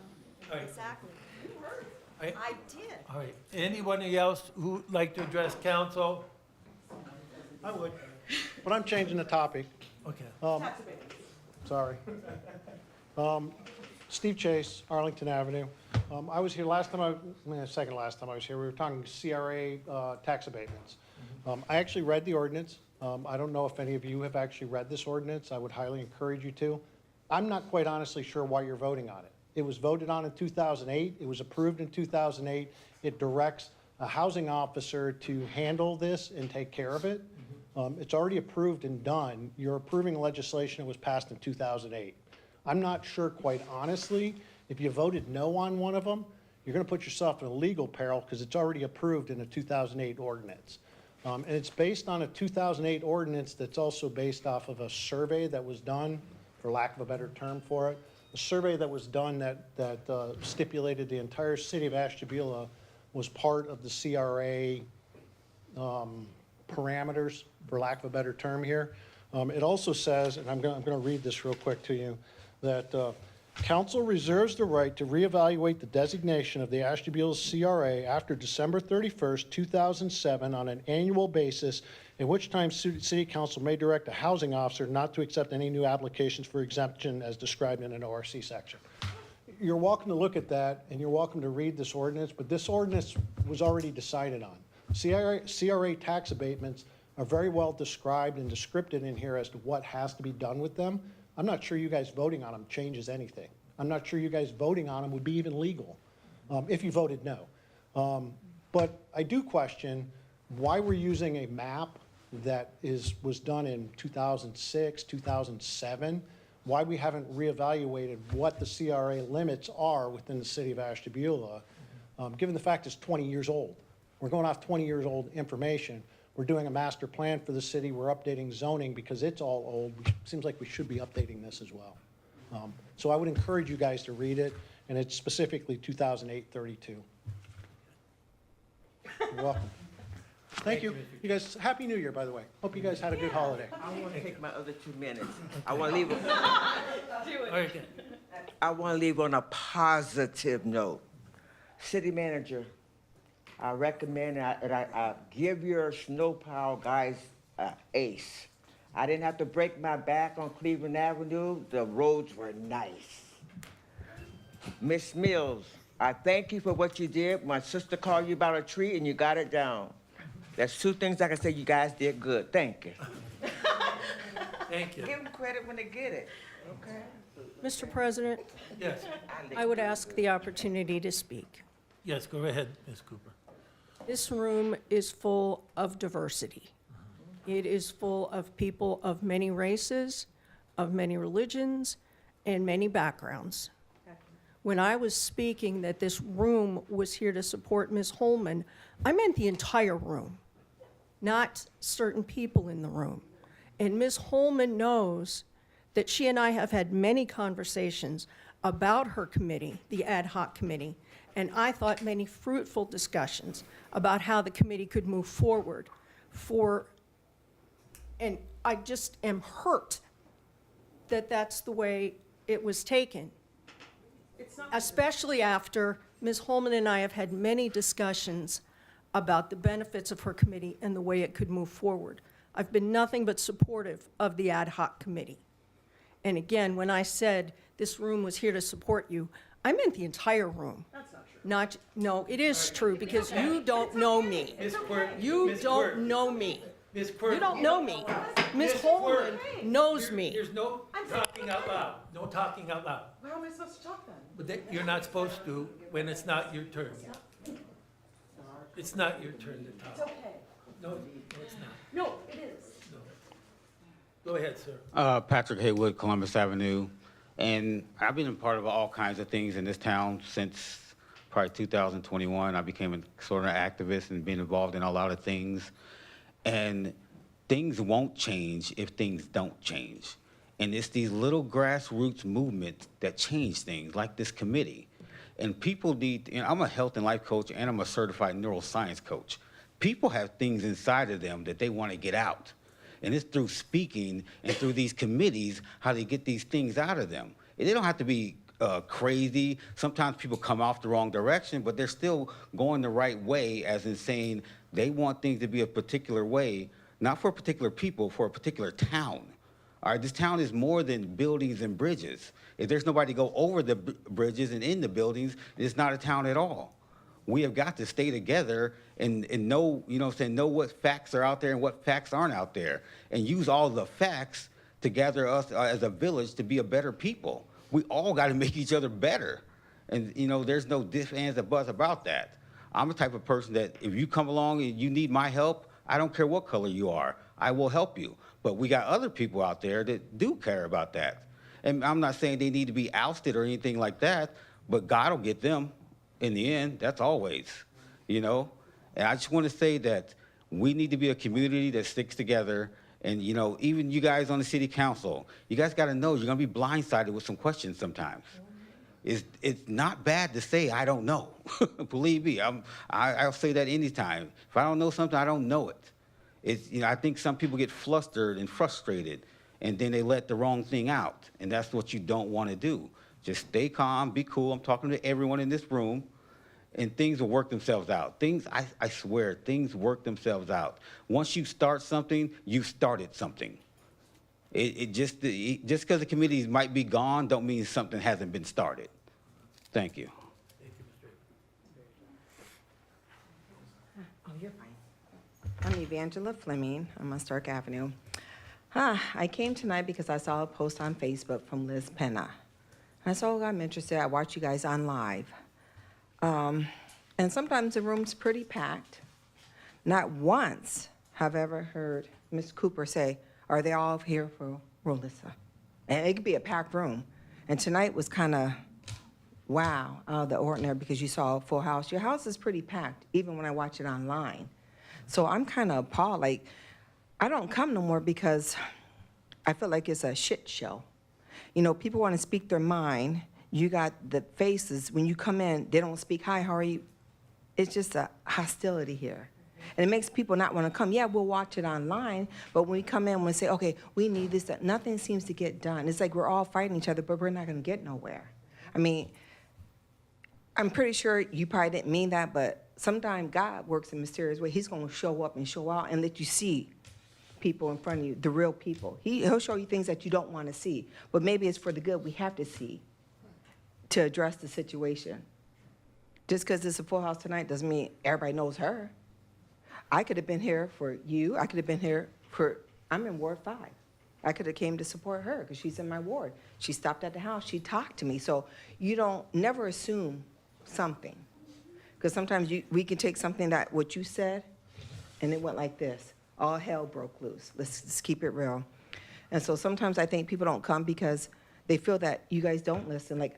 All right. Exactly. You heard. All right. I did. All right. Anyone else who'd like to address council? I would, but I'm changing the topic. Okay. Sorry. Steve Chase, Arlington Avenue. I was here last time, second last time I was here, we were talking CRA tax abatements. I actually read the ordinance. I don't know if any of you have actually read this ordinance. I would highly encourage you to. I'm not quite honestly sure why you're voting on it. It was voted on in 2008. It was approved in 2008. It directs a housing officer to handle this and take care of it. It's already approved and done. You're approving legislation that was passed in 2008. I'm not sure, quite honestly, if you voted no on one of them, you're going to put yourself in a legal peril because it's already approved in a 2008 ordinance. And it's based on a 2008 ordinance that's also based off of a survey that was done, for lack of a better term for it, a survey that was done that stipulated the entire city of Ashtabula was part of the CRA parameters, for lack of a better term here. It also says, and I'm going to read this real quick to you, that council reserves the right to reevaluate the designation of the Ashtabula CRA after December 31st, 2007 on an annual basis, at which time city council may direct a housing officer not to accept any new applications for exemption as described in an ORC section. You're welcome to look at that, and you're welcome to read this ordinance, but this ordinance was already decided on. CRA tax abatements are very well described and descripted in here as to what has to be done with them. I'm not sure you guys voting on them changes anything. I'm not sure you guys voting on them would be even legal, if you voted no. But I do question why we're using a map that was done in 2006, 2007, why we haven't reevaluated what the CRA limits are within the city of Ashtabula, given the fact it's 20 years old. We're going off 20 years old information. We're doing a master plan for the city. We're updating zoning because it's all old. Seems like we should be updating this as well. So I would encourage you guys to read it, and it's specifically 2008-32. You're welcome. Thank you. You guys, Happy New Year, by the way. Hope you guys had a good holiday. I want to take my other 2 minutes. I want to leave. Okay. I want to leave on a positive note. City manager, I recommend that I give your snowplow guys an ace. I didn't have to break my back on Cleveland Avenue. The roads were nice. Miss Mills, I thank you for what you did. My sister called you about a tree and you got it down. That's 2 things I can say you guys did good. Thank you. Thank you. Give them credit when they get it, okay? Mr. President, Yes. I would ask the opportunity to speak. Yes, go ahead, Ms. Cooper. This room is full of diversity. It is full of people of many races, of many religions, and many backgrounds. When I was speaking that this room was here to support Ms. Holman, I meant the entire room, not certain people in the room. And Ms. Holman knows that she and I have had many conversations about her committee, the ad hoc committee, and I thought many fruitful discussions about how the committee could move forward and I just am hurt that that's the way it was taken. Especially after Ms. Holman and I have had many discussions about the benefits of her committee and the way it could move forward. I've been nothing but supportive of the ad hoc committee. And again, when I said this room was here to support you, I meant the entire room. That's not true. No, it is true because you don't know me. You don't know me. Ms. Quirk. You don't know me. Ms. Holman knows me. There's no talking out loud. No talking out loud. How am I supposed to talk then? But you're not supposed to when it's not your turn. It's not your turn to talk. It's okay. No, it's not. No, it is. Go ahead, sir. Patrick Haywood, Columbus Avenue. And I've been a part of all kinds of things in this town since probably 2021, I became a sort of activist and been involved in a lot of things. And things won't change if things don't change. And it's these little grassroots movements that change things, like this committee. And people need, and I'm a health and life coach and I'm a certified neuroscience coach. People have things inside of them that they want to get out. And it's through speaking and through these committees how they get these things out of them. And they don't have to be crazy. Sometimes people come off the wrong direction, but they're still going the right way, as in saying they want things to be a particular way, not for particular people, for a particular town. All right, this town is more than buildings and bridges. If there's nobody to go over the bridges and in the buildings, it's not a town at all. We have got to stay together and know, you know what I'm saying, know what facts are out there and what facts aren't out there, and use all the facts to gather us as a village to be a better people. We all got to make each other better. And, you know, there's no ifs, ands, or buts about that. I'm the type of person that if you come along and you need my help, I don't care what color you are, I will help you. But we got other people out there that do care about that. And I'm not saying they need to be ousted or anything like that, but God will get them in the end. That's always, you know. And I just want to say that we need to be a community that sticks together. And, you know, even you guys on the city council, you guys got to know you're going to be blindsided with some questions sometimes. It's not bad to say, I don't know. Believe me, I'll say that anytime. If I don't know something, I don't know it. It's, you know, I think some people get flustered and frustrated, and then they let the wrong thing out. And that's what you don't want to do. Just stay calm, be cool. I'm talking to everyone in this room, and things will work themselves out. Things, I swear, things work themselves out. Once you start something, you started something. Just because the committees might be gone don't mean something hasn't been started. Thank you. Oh, you're fine. I'm Evangela Fleming. I'm on Stark Avenue. I came tonight because I saw a post on Facebook from Liz Penna. I saw I'm interested. I watch you guys on live. And sometimes the room's pretty packed. Not once have I ever heard Ms. Cooper say, are they all here for Rolissa? And it could be a packed room. And tonight was kind of, wow, out of the ordinary because you saw a full house. Your house is pretty packed, even when I watch it online. So I'm kind of appalled. Like, I don't come no more because I feel like it's a shit show. You know, people want to speak their mind. You got the faces. When you come in, they don't speak, hi, how are you? It's just a hostility here. And it makes people not want to come. Yeah, we'll watch it online, but when we come in, we say, okay, we need this, that. Nothing seems to get done. It's like we're all fighting each other, but we're not going to get nowhere. I mean, I'm pretty sure you probably didn't mean that, but sometimes God works in mysterious ways. He's going to show up and show out and let you see people in front of you, the real people. He'll show you things that you don't want to see, but maybe it's for the good we have to see to address the situation. Just because it's a full house tonight doesn't mean everybody knows her. I could have been here for you. I could have been here for, I'm in Ward 5. I could have came to support her because she's in my ward. She stopped at the house. She talked to me. So you don't never assume something. Because sometimes we can take something that what you said and it went like this. All hell broke loose. Let's keep it real. And so sometimes I think people don't come because they feel that you guys don't listen. Like,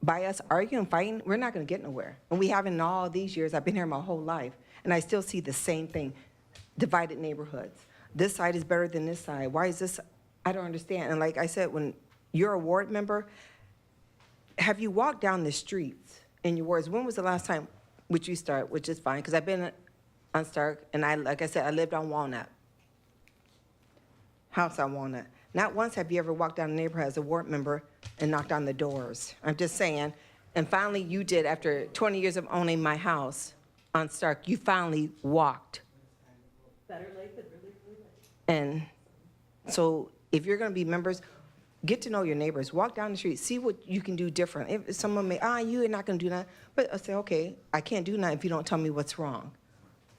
by us arguing, fighting, we're not going to get nowhere. And we haven't in all these years. I've been here my whole life, and I still see the same thing, divided neighborhoods. This side is better than this side. Why is this? I don't understand. And like I said, when you're a ward member, have you walked down the streets in your wards? When was the last time, which you start, which is fine, because I've been on Stark, and like I said, I lived on Walnut, house on Walnut. Not once have you ever walked down the neighborhood as a ward member and knocked on the doors. I'm just saying. And finally you did, after 20 years of owning my house on Stark, you finally walked. Better late than really late. And so if you're gonna be members, get to know your neighbors. Walk down the street, see what you can do different. If someone may, you're not gonna do that. But I say, okay, I can't do that if you don't tell me what's wrong.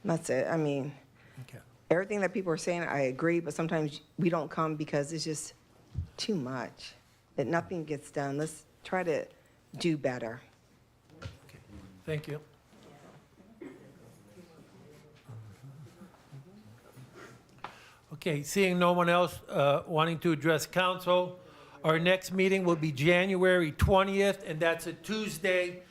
That's it. I mean, Okay. everything that people are saying, I agree, but sometimes we don't come because it's just too much. That nothing gets done. Let's try to do better. Thank you. Okay, seeing no one else wanting to address council, our next meeting will be January 20th, and that's a Tuesday